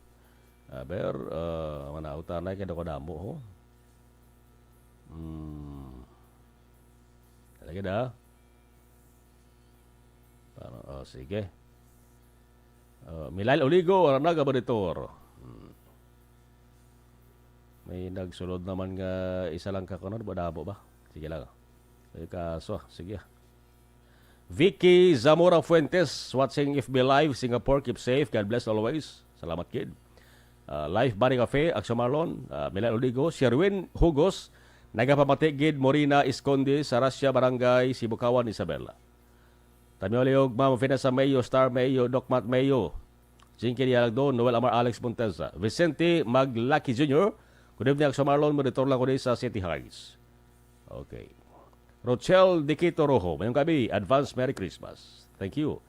Manautan na kaya ko damo ho. Lagi dah. Sige. Milail Oligo, Ranaga Bonitor. May nagsulod naman nga isa lang kakunod. Badabo ba? Sige lang. Kaso, sige. Vicky Zamora Fuentes watching FB Live Singapore. Keep safe. God bless always. Salamat, kid. Live Bari Cafe, Aksyo Marlon, Milan Oligo, Sherwin Hugos, Nagapapatigid, Morina Isconde, Sarasya Barangay, Sibukawan, Isabela. Tamioliog, Ma'am Vanessa Mayo, Star Mayo, Docmat Mayo, Jinky Dialagdo, Noel Amar Alex Monteza, Vicente Maglaki Jr., good evening, Aksyo Marlon, monitor lang ko din sa City Heights. Okay. Rochelle Diquito Rojo, mayong gabi, advance Merry Christmas. Thank you.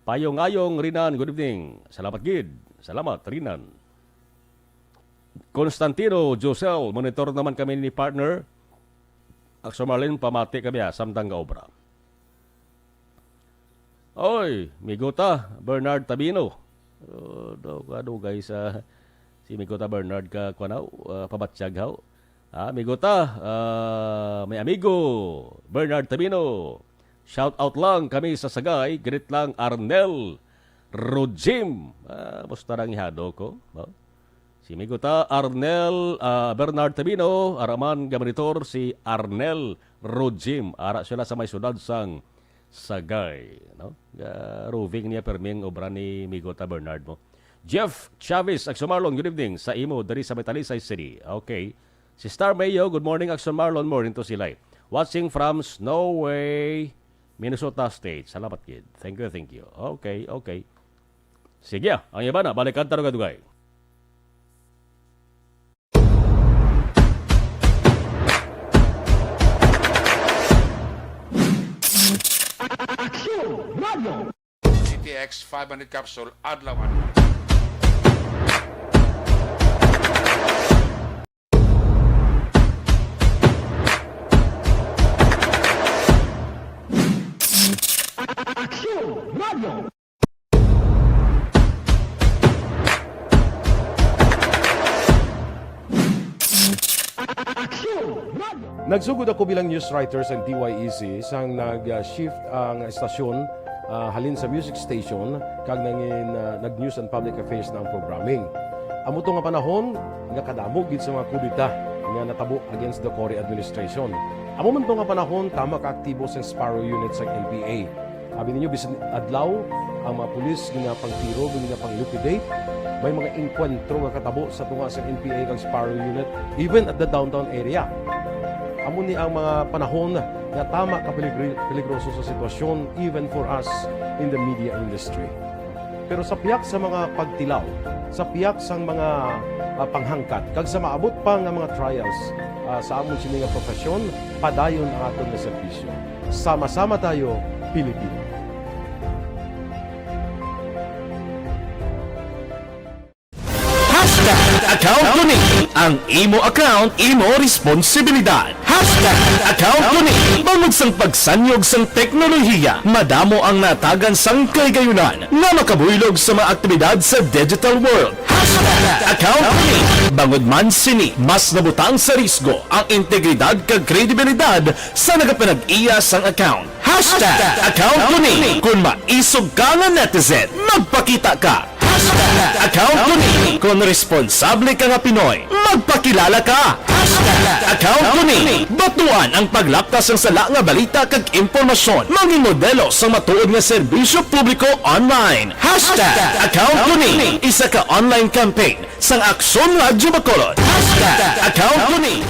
Payong-ayong Rinan, good evening. Salamat, Gid. Salamat, Rinan. Constantino Josel, monitor naman kami ni partner. Aksyo Marlon, pamati kami samtang obra. Oy, Migota, Bernard Tabino. Guys, si Migota Bernard ka kuanaw, pabatsyag haw. Migota, may amigo, Bernard Tabino. Shout out lang kami sa Sagay, greet lang Arnel Rojim. Musta nang ihado ko? Si Migota, Arnel Bernard Tabino, araman gamanitor si Arnel Rojim. Ara sila sa may sudad sang Sagay. No? Roving niya perming obra ni Migota Bernard mo. Jeff Chavez, Aksyon Marlon, good evening. Sa imo, dari sa Metalisay City. Okay. Si Star Mayo, good morning, Aksyon Marlon. Morning to sila. Watching from Snowway, Minnesota State. Salamat, kid. Thank you. Okay. Sige, ang iba na, balikan tanong kadugay. GTX 500 capsule adlawan. Nagsugod ako bilang news writer sa DYEZ sang nag-shift ang estasyon halin sa music station kag nag-news and public affairs na ang programming. Amo to nga panahon nga kadamog gid sa mga kudita nga natabo against the Cory administration. Amo man to nga panahon tama ka aktibo sa Sparrow unit sa NPA. Abi ninyo bisan adlaw ang mga pulis nga pangtiro nga pang-liquidate. May mga enkwentro nga katabo sa tunga sa NPA kag Sparrow unit even at the downtown area. Amo ni ang mga panahon na tama ka peligroso sa sitwasyon even for us in the media industry. Pero sa piyak sa mga pagtilaw, sa piyak sa mga panghangkat, kag sa maabot pa nga mga trials sa among sini nga profesyon, padayon ang aton nga serbisyo. Sama-sama tayo, Pilipino. Account ko ni ang imo account, imo responsibilidad. Account ko ni bangod sang pagsanyog sang teknolohiya, madamo ang natagan sang kaygayunan nga makabuylog sa mga aktibidad sa digital world. Account ko ni bangod man sini mas nabutang sa risgo ang integridad kag kredibilidad sa nagapanag-iya sang account. Account ko ni kung maisog ka nga netizen, magpakita ka. Account ko ni kung responsable ka nga Pinoy, magpakilala ka. Account ko ni batuan ang paglaptas ng sala nga balita kag impormasyon, manging modelo sa matuod nga serbisyo publiko online. Account ko ni isa ka online campaign sang Aksyon Radyo Bacolod. Account ko ni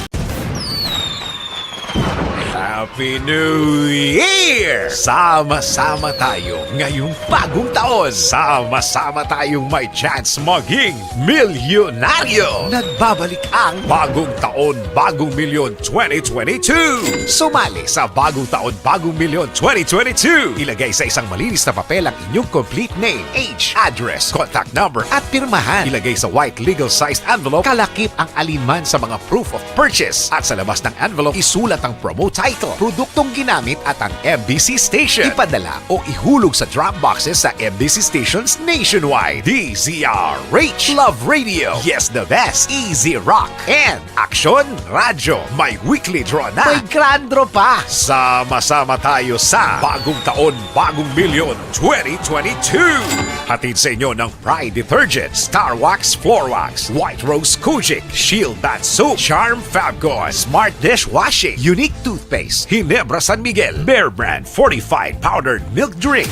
Happy New Year! Sama-sama tayo ngayong bagong taon. Sama-sama tayong may chance maging milyonaryo. Nagbabalik ang Bagong Taon, Bagong Milyon 2022. Sumali sa Bagong Taon, Bagong Milyon 2022. Ilagay sa isang malinis na papel ang inyong complete name, age, address, contact number at pirmahan. Ilagay sa white legal-sized envelope, kalakip ang alinman sa mga proof of purchase. At sa labas ng envelope, isulat ang promo title, produktong ginamit at ang MBC station. Ipadala o ihulog sa drop boxes sa MBC stations nationwide. DZRH, Love Radio, Yes the Best, Easy Rock, and Aksyon Radyo. May weekly draw na. May grand draw pa. Sama-sama tayo sa Bagong Taon, Bagong Milyon 2022. Hatid sa inyo ng Pride Detergent, Star Wax Floor Wax, White Rose Kojic, Shield Bath Soap, Charm Fabcon, Smart Dishwashing, Unique Toothpaste, Ginebra San Miguel, Bear Brand Fortified Powdered Milk Drink.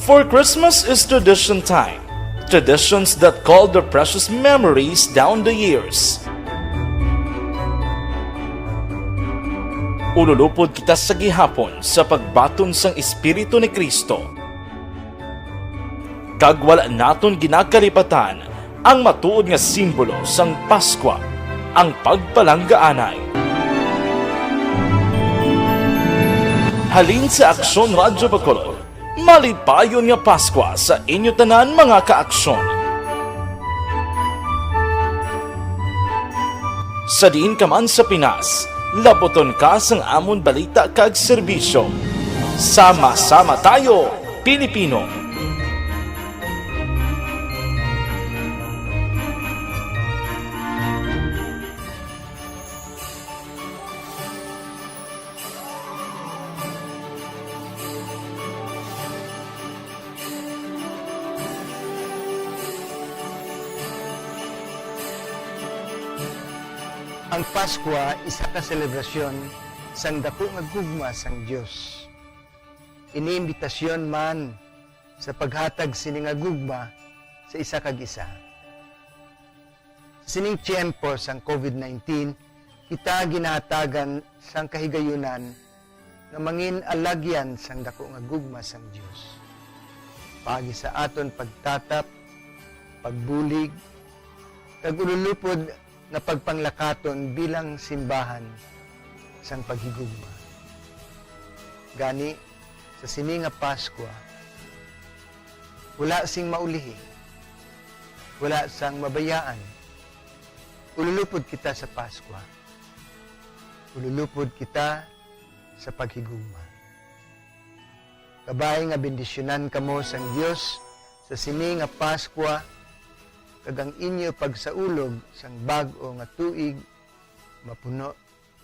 For Christmas is tradition time. Traditions that call the precious memories down the years. Ululupod kita sa gihapon sa pagbaton sang Espiritu ni Kristo. Kag wala naton ginakalipatan ang matuod nga simbolo sang Paskwa, ang pagpalanggaanay. Halin sa Aksyon Radyo Bacolod, malipayon nga Paskwa sa inyo tanan mga kaaksyon. Sa diin ka man sa Pinas, laboton ka sang amon balita kag serbisyo. Sama-sama tayo, Pilipino! Ang Paskwa isa ka selebrasyon sang dako nga gugma sang Dios. Iniimbitasyon man sa paghatag sini nga gugma sa isa kag isa. Sa sining tiyempo sang COVID-19, kita ginahatagan sang kahigayunan nga mangin alagyan sang dako nga gugma sang Dios. Pagi sa aton pagtatap, pagbulig, kag ululupod na pagpanglakaton bilang simbahan sang paghigugma. Gani, sa sini nga Paskwa, wala sing maulihi, wala sang mabayaan. Ululupod kita sa Paskwa. Ululupod kita sa paghigugma. Kabay nga bendisyonan kamo sang Dios sa sini nga Paskwa, kagang inyo pagsaulog sang bag-o nga tuig mapuno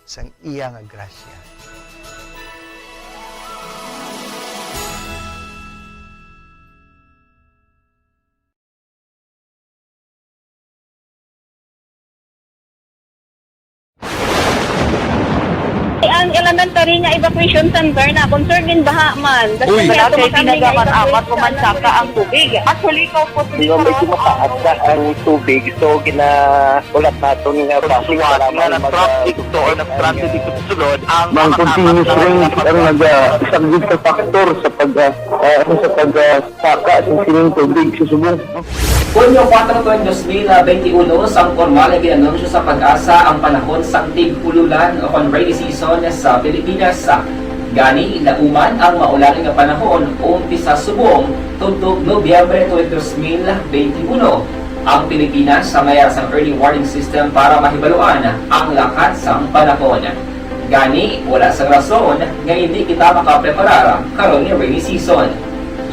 sang iya nga grasya. Ang elementary nga evacuation center na concern din baha man. Uy. Kaya pinagaman-amat kumansaka ang tubig. Actually, ikaw po Hindi mo medyo mataas na ang tubig. So, ulat natin nga traffic para traffic to or nag-traffic dito sa sulod. Ang continuous ring ang isang good sa factor sa pagsaka sa sining tubig sa subong. Hunyo 4, 2021, sang formal ay ginanunsyo sa Pag-asa ang panahon sang tig-ululan o rainy season sa Pilipinas. Gani, lauman ang maulan nga panahon umpisa subong tutok Nobyembre 2021. Ang Pilipinas sa mayroon sang early warning system para mahibaluan ang lakat sang panahon. Gani, wala sang rason nga hindi kita makapreparar karon ni rainy season.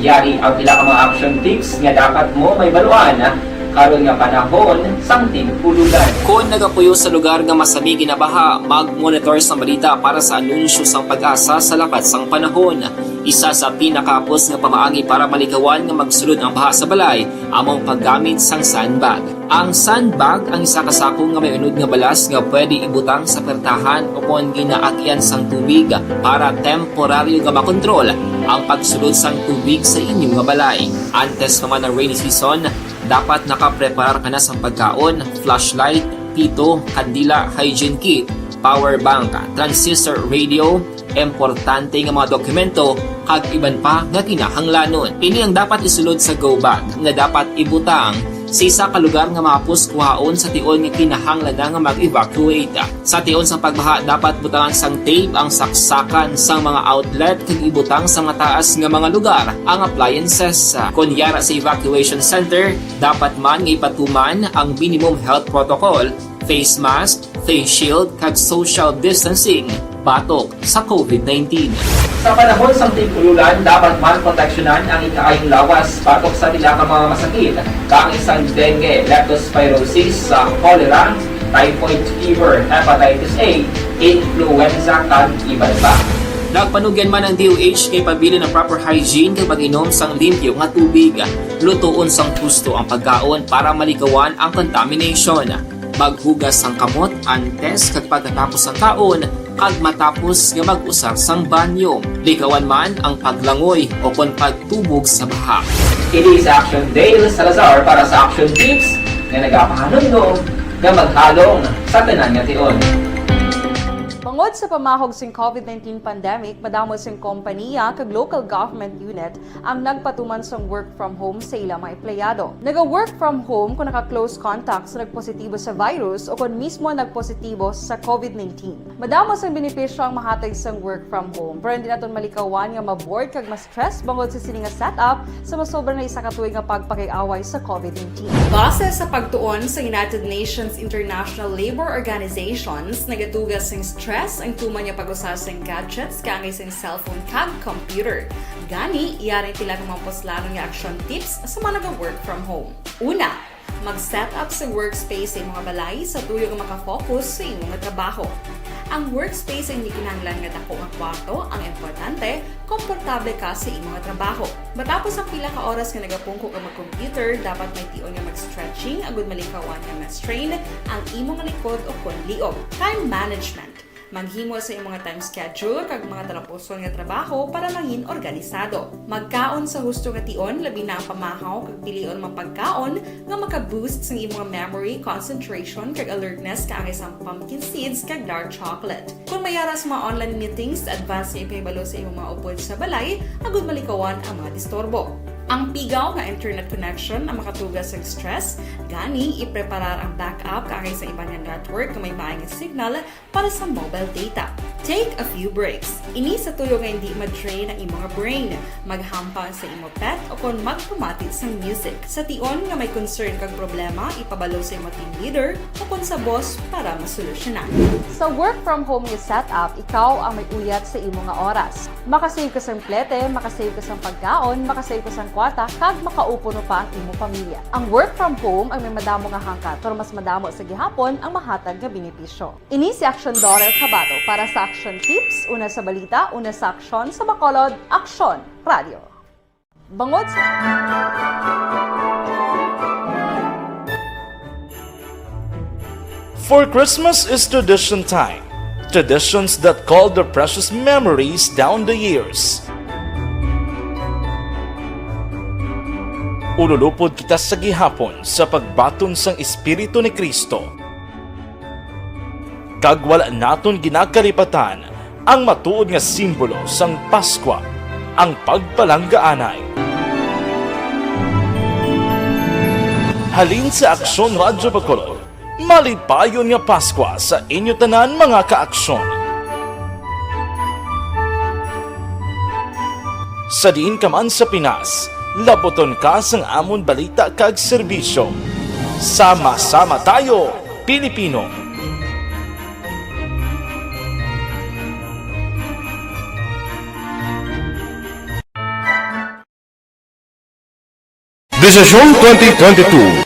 Yari ang pila ka mga action tips nga dapat mo may baluan karon nga panahon sang tig-ululan. Kung nagapuyo sa lugar nga masami ginabaha, mag-monitor sa balita para sa anunsyo sang Pag-asa sa lakat sang panahon. Isa sa pinakapos nga pamaagi para malikawan nga magsulod ang baha sa balay, among paggamit sang sandbag. Ang sandbag ang isa ka sako nga may unod nga balas nga pwede ibutang sa pertahan upon ginaagyan sang tubig para temporaryo nga makontrol ang pagsulod sang tubig sa inyong nga balay. Antes naman ng rainy season, dapat nakapreparar ka na sa pagkaon, flashlight, pito, kandila, hygiene kit, power bank, transistor radio, importante nga mga dokumento, kag iban pa nga kinahanglanon. Ini ang dapat isulod sa go bag nga dapat ibutang sa isa ka lugar nga mapus kuhaon sa tion nga kinahanglan nga mag-evacuate. Sa tion sa pagbaha, dapat butangan sang tape ang saksakan sang mga outlet kag ibutang sa mataas nga mga lugar ang appliances. Kunyara sa evacuation center, dapat man nga ipatuman ang minimum health protocol, face mask, face shield kag social distancing batok sa COVID-19. Sa panahon sa tig-ululan, dapat man proteksyonan ang ikaayong lawas batok sa nila ka mga masakit, kang isang dengue, leptospirosis, cholera, typhoid fever, hepatitis A, influenza, kag iban pa. Nagpanugyan man ang DOH kay pabili ng proper hygiene kay pag-inom sang limpyo nga tubig. Lutuon sang husto ang pagkaon para malikawan ang contamination. Maghugas sang kamot antes kag pagkatapos ang kaon kag matapos nga mag-usar sang banyo. Likawan man ang paglangoy o kon pagtubog sa baha. It is Action Dale Salazar para sa Action Tips na nagapahanong nga maghalong sa tanan nga tion. Bangod sa pamahog sing COVID-19 pandemic, madamo sing kompanya kag local government unit ang nagpatuman sang work from home sa ilang mga empleyado. Naga-work from home kung naka-close contacts na nagpositibo sa virus o kung mismo nagpositibo sa COVID-19. Madamo sang benepisyo ang mahatag sang work from home, pero hindi naton malikawan nga maboard kag ma-stress bangod sa sini nga setup sa masobra na isa ka tuig nga pagpakiaway sa COVID-19. Base sa pagtuon sa United Nations International Labour Organizations, nagatugas sing stress ang tuman niya pag-usar sa gadgets kangay sa cellphone kag computer. Gani, iyaring tila ng mga poslanong nga action tips sa mga nag-work from home. Una, mag-set up sa workspace sa mga balay sa tuyo nga makafocus sa inyong trabaho. Ang workspace ay hindi kinahanglan nga dako nga kwarto, ang importante, komportable ka sa imong trabaho. Matapos ang pila ka oras nga nagapungko ka mag-computer, dapat may tion nga mag-stretching agud malikawan nga ma-strain ang imong likod o kon liog. Time management. Maghimo sa imong time schedule kag mga talapuson nga trabaho para maging organisado. Magkaon sa husto nga tion, labi na ang pamahaw kag pilion mang pagkaon nga maka-boost sa imong memory, concentration kag alertness kaangay sa pumpkin seeds kag dark chocolate. Kung mayaras mga online meetings, advance nga ipahibalo sa imong mga upod sa balay, agud malikawan ang mga disturbo. Ang pigaw nga internet connection ang makatugas sa stress, gani ipreparar ang backup kaangay sa ibang network na may maayong signal para sa mobile data. Take a few breaks. Ini sa tuyo nga hindi ma-drain ang imong brain. Maghampang sa imong pet o kung magpumatid sa music. Sa tion nga may concern kag problema, ipabalo sa imong team leader o kung sa boss para masolusyonan. Sa work from home nga setup, ikaw ang may uyat sa imong nga oras. Makasave ka sa plete, makasave ka sa pagkaon, makasave ka sa kwarta, kag makaupo no pa ang imong pamilya. Ang work from home ay may madamo nga hangkat, pero mas madamo sa gihapon ang mahatag nga benepisyo. Ini si Action Dorel Cabato para sa Action Tips, una sa balita, una sa aksyon, sa Bacolod, Aksyon Radio. Bangod sa... For Christmas is tradition time. Traditions that call the precious memories down the years. Ululupod kita sa gihapon sa pagbaton sang Espiritu ni Kristo. Kag wala naton ginakalipatan ang matuod nga simbolo sang Paskwa, ang pagpalanggaanay. Halin sa Aksyon Radyo Bacolod, malipayon nga Paskwa sa inyo tanan mga kaaksyon. Sa diin ka man sa Pinas, laboton ka sang amon balita kag serbisyo. Sama-sama tayo, Pilipino. Desisyon 2022.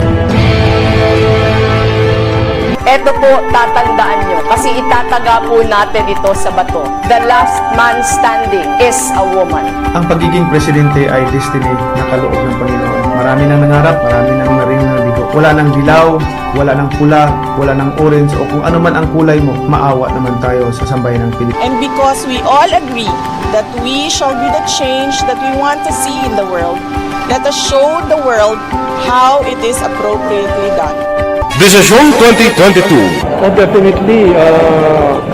Ito po, tatandaan nyo, kasi itataga po natin ito sa bato. The last man standing is a woman. Ang pagiging presidente ay destiny na kaloob ng Panginoon. Marami nang nangarap, marami nang naring naligo. Wala nang dilaw, wala nang pula, wala nang orange, o kung ano man ang kulay mo, maawa naman tayo sa sambayan ng Pilipinas. And because we all agree that we shall be the change that we want to see in the world, let us show the world how it is appropriately done. Desisyon 2022. Oh, definitely,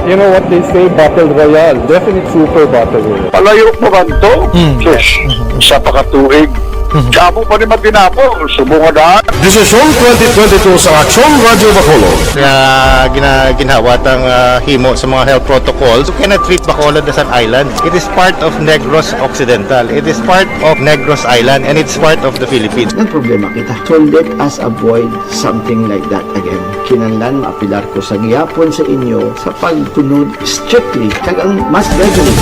you know what they say, Battle Royale. Definitely super Battle Royale. Palayo mo kanto? Yes. Sa pakatuig. Kamo pa ni Magdinapo, subungadaan. Desisyon 2022 sa Aksyon Radyo Bacolod. Ginhawat ang himo sa mga health protocols. You cannot treat Bacolod as an island. It is part of Negros Occidental. It is part of Negros Island and it's part of the Philippines. Ang problema kita. So let us avoid something like that again. Kinanglan maapilar ko sa gihapon sa inyo sa pagtunod strictly kag ang mas regularly.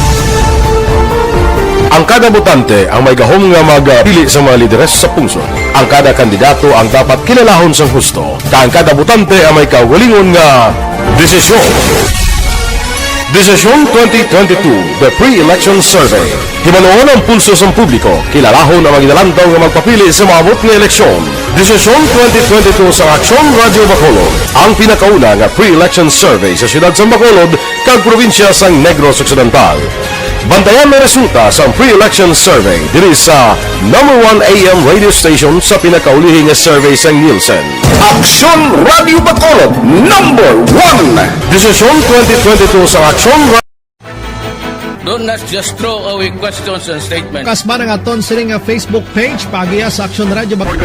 Ang kada botante ang may gahom nga magpili sa mga lideres sa pungsod. Ang kada kandidato ang dapat kilalahon sa husto. Ang kada botante ang may kaugalingon nga desisyon. Desisyon 2022, the pre-election survey. Himanuon ang pulso sa publiko, kilalahon ang magidalantaw nga magpapili sa maabot nga eleksyon. Desisyon 2022 sa Aksyon Radio Bacolod, ang pinakauna nga pre-election survey sa siyudad sa Bacolod, kag probinsya sa Negros Occidental. Bantayan ang resulta sa pre-election survey diri sa number 1 AM radio station sa pinakaulihing nga survey sa Nielsen. Aksyon Radio Bacolod, number 1! Desisyon 2022 sa Aksyon Radio. Don't not just throw away questions and statements. Kasma nga aton sining Facebook page pagiya sa Aksyon Radio Bacolod.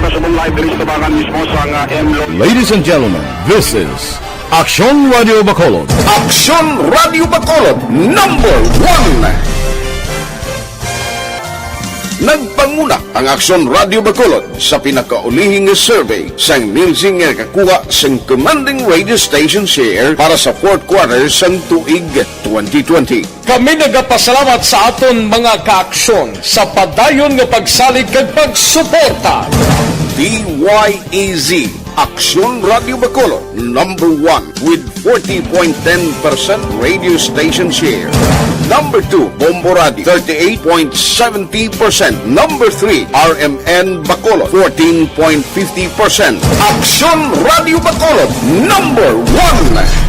Ladies and gentlemen, this is Aksyon Radio Bacolod. Aksyon Radio Bacolod, number 1! Nagpanguna ang Aksyon Radio Bacolod sa pinakaulihing survey sa Nielsen nga kakuha sa commanding radio station share para sa fourth quarter sa tuig 2020. Kami nagapasalamat sa aton mga kaaksyon sa padayon nga pagsalig kag pagsuporta. DYEZ Aksyon Radio Bacolod, number 1 with 40.10% radio station share. Number 2, Bombo Radio, 38.70%. Number 3, RMN Bacolod, 14.50%. Aksyon Radio Bacolod, number 1.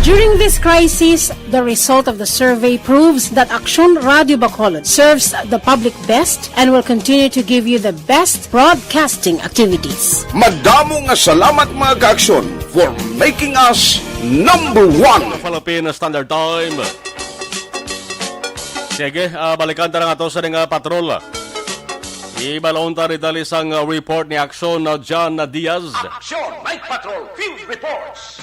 During this crisis, the result of the survey proves that Aksyon Radio Bacolod serves the public best and will continue to give you the best broadcasting activities. Madamo nga salamat mga kaaksyon for making us number 1. Philippine Standard Time. Sige, balikan ta nga to sa nga patrol. Ibalaon ta rin dali sang report ni Aksyon na John Diaz. Aksyon Night Patrol Field Reports.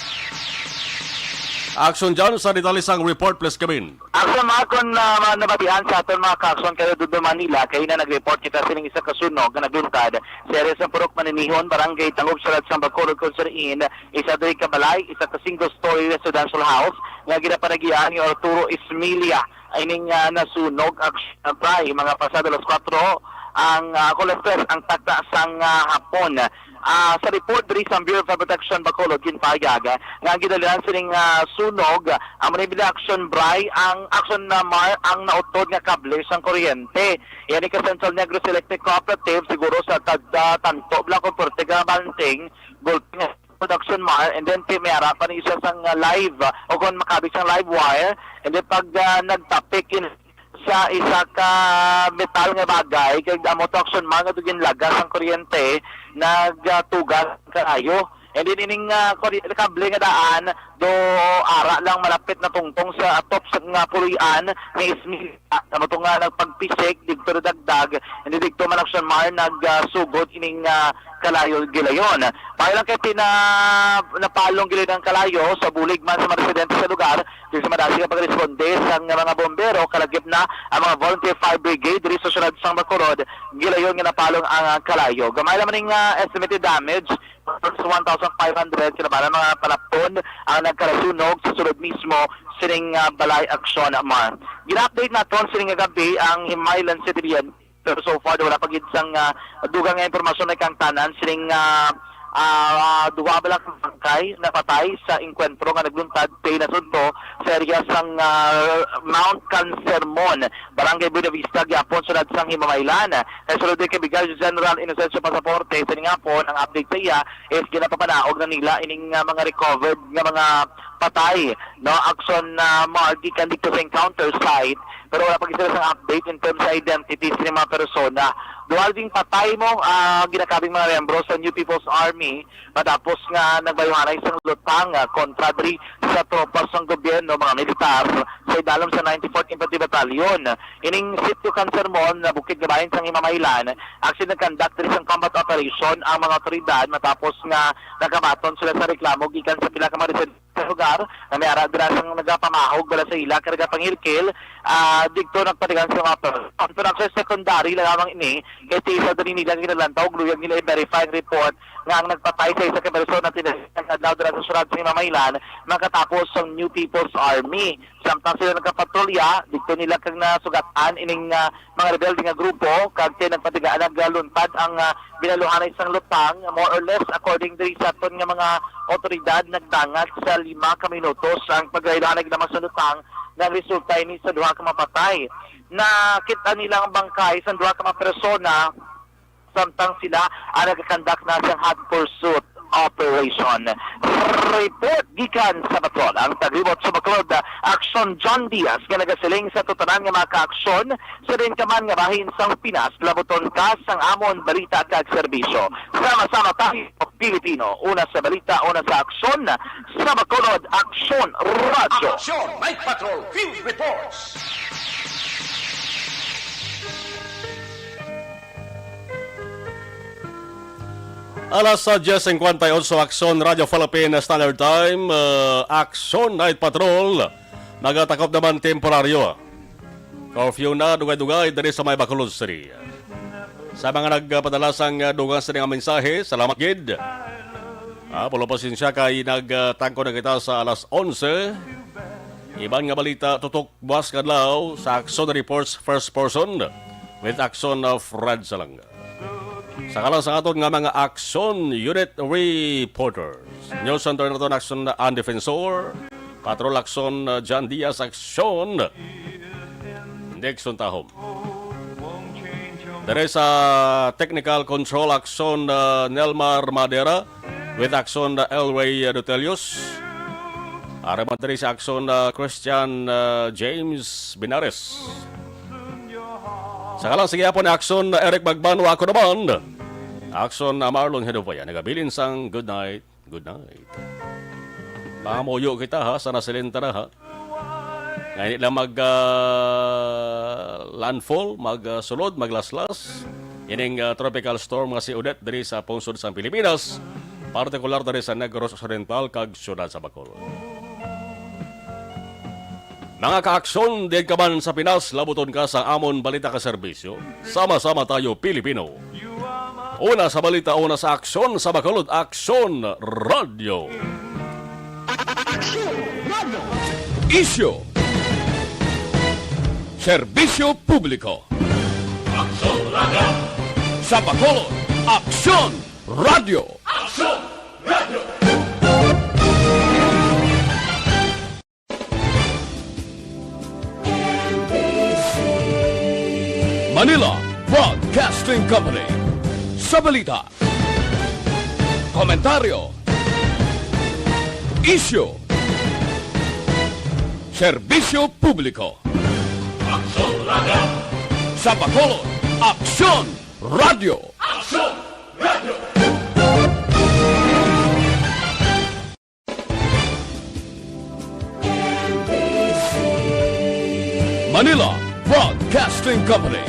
Aksyon John, sa rin sang report, please come Aksyon mga kon nabatihan sa aton mga kaaksyon kayo doon Manila, kayo na nag-report kita sining isa kasunog na nagluntad sa area sa Purok Maninihon, Barangay Tangob, Salat, Bacolod, Consariin, isa do'y kabalay, isa ka single-story residential house, nga ginapanagian ni Arturo Ismilia, ay ning nasunog mga pasado las 4 ang kolesterol ang takta sang hapon. Sa report diri sa Bureau of Protection Bacolod ginpayag nga gidalian sining sunog ang manibili action bray ang action na mar ang nautod nga kable sang kuryente. Yan ka Central Negros Electric Cooperative siguro sa tanto Blanco Portega Banting Gulping production mar, and then may harapan isa sang live o kung makabit sang live wire, and then pag nagtapik in sa isa ka metal nga bagay kag amo action mar nga tugin lagas ang kuryente nagtugas kaayo, and then ining kable nga daan do ara lang malapit na tungtong sa top sa nga pulian ni Ismil amo to nga nagpagpisik digto dagdag, and then digto man action mar nagsugod ining kalayo gilayon. Para lang kay napalong gilid ng kalayo sa bulig man sa mga residente sa lugar, dito sa madasi ka pagresponde sa mga bombero, kalagip na ang mga volunteer fire brigade dito sa syudad sa Bacolod, gilayon nga napalong ang kalayo. Gamay naman ng estimated damage sa 1,500 kinabalan mga palapon ang nagkarasunog sa sulod mismo sining balay aksyon mar. Gina-update naton sining gabi ang Himaylan City, pero so far wala pagid sang dugang nga impormasyon na kang tanan sining duwa ba lang bangkay na patay sa enkwentro nga nagluntad kay nasunto sa area sang Mount Cancermon, Barangay Buena Vista, Gyapon, sulad sang Himamaylan. Kay sulod kay Brigadier General Inocencio Pasaporte sa ngapon ang update sa iya is ginapapanaog na nila ining mga recovered nga mga patay no action na magikan dito sa encounter site, pero wala pag isa sang update in terms sa identities ng mga persona. Duwal ding patay mo ginakabing mga membro sa New People's Army matapos nga nagbayuhanay isang lutang kontra diri sa tropas ng gobyerno, mga militar sa idalom sa 94th Infantry Battalion. Ining sitio Cancermon na bukid gabayan sa Himamaylan, actually nag-conduct diri sang combat operation ang mga otoridad matapos nga nagkamaton sila sa reklamo gikan sa pila ka mga residente sa lugar na may aragdrasang nagapamahog wala sa ila karga pangirkil digto nagpatigan sa mga pero actually secondary lang lamang ini kay sa dali nila kinalantaw gluyag nila i-verify report nga ang nagpatay sa isa ka persona tinasihan adlaw dira sa syudad sa Mamaylan makatapos ang New People's Army. Samtang sila nagkapatrolya, dito nila kag nasugatan ining mga rebelde nga grupo kag nagpatigaan nagluntad ang binaluhan isang lutang, more or less according diri sa aton nga mga otoridad nagdangat sa 5 ka minutos ang paglaylahanag naman sa lutang nga resulta ini sa 2 ka mapatay. Nakita nila ang bangkay sa 2 ka mga persona samtang sila ang nagkakandak na siyang hot pursuit operation. Report gikan sa Bacolod. Ang tagribot sa Bacolod, Aksyon John Diaz nga nagasiling sa tutanan nga mga kaaksyon sa din kaman nga bahin sang Pinas labuton ka sang amon balita kag serbisyo. Sama-sama tayo Pilipino. Una sa balita, una sa aksyon sa Bacolod, Aksyon Radio. Aksyon Night Patrol Field Reports. Alas 10:58 Aksyon Radio Philippine Standard Time, Aksyon Night Patrol. Nagatakop naman temporaryo. Curfew na dugay-dugay dari sa may Bacolod City. Sa mga nagpadalasang dugang sa nga mensahe, salamat gid. Pulo pasensya kay nagtangko na kita sa alas 11. Iban nga balita tutok buwas kadlaw sa Aksyon Reports First Person with Aksyon of Fred Salanga. Sakala sa aton nga mga Aksyon Unit Reporters. News Center na ito Aksyon ang Defensor. Patrol Aksyon John Diaz Aksyon Dixon Tahom. Dari sa Technical Control Aksyon Nelmar Madera with Aksyon Elway Dutelius. Araman dari sa Aksyon Christian James Binares. Sakala sige po na Aksyon Eric Bagbanwa ako naman. Aksyon Marlon Hedovaya. Nagabilin sang good night. Good night. Pangamuyo kita ha. Sana silenta na ha. Ngayon lang landfall, magsulod, maglaslas. Ining tropical storm nga si Odette dari sa pungsod sa Pilipinas. Partikular dari sa Negros Occidental kag syudad sa Bacolod. Mga kaaksyon, din ka man sa Pinas, labuton ka sa amon balita ka serbisyo. Sama-sama tayo, Pilipino. Una sa balita, una sa aksyon sa Bacolod, Aksyon Radio. Aksyon Radio. Issue. Serbisyo Publiko. Aksyon Radio. Sa Bacolod, Aksyon Radio. Aksyon Radio. Manila Broadcasting Company. Sa balita, komentaryo, issue, serbisyo publiko. Aksyon Radio. Sa Bacolod, Aksyon Radio. Aksyon Radio. Manila Broadcasting Company.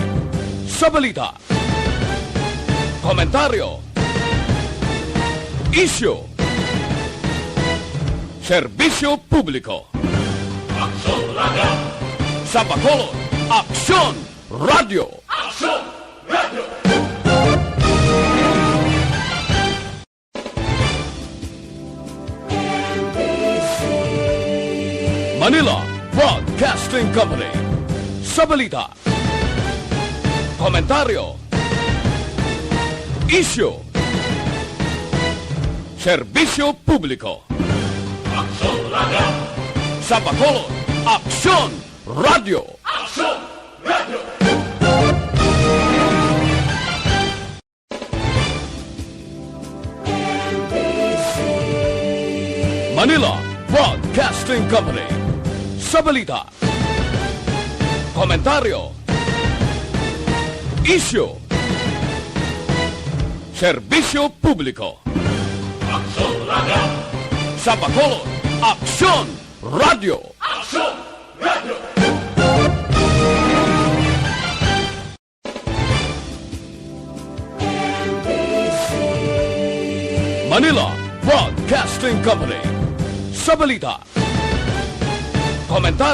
Sa balita, komentaryo, issue, serbisyo publiko. Aksyon Radio. Sa Bacolod, Aksyon Radio. Aksyon Radio. Manila Broadcasting Company. Sa balita, komentaryo, issue, serbisyo publiko. Aksyon Radio. Sa Bacolod, Aksyon Radio. Aksyon Radio. Manila Broadcasting Company. Sa balita, komentaryo, issue, serbisyo publiko. Aksyon Radio. Sa Bacolod, Aksyon Radio. Aksyon Radio. Manila Broadcasting Company. Sa balita, komentaryo,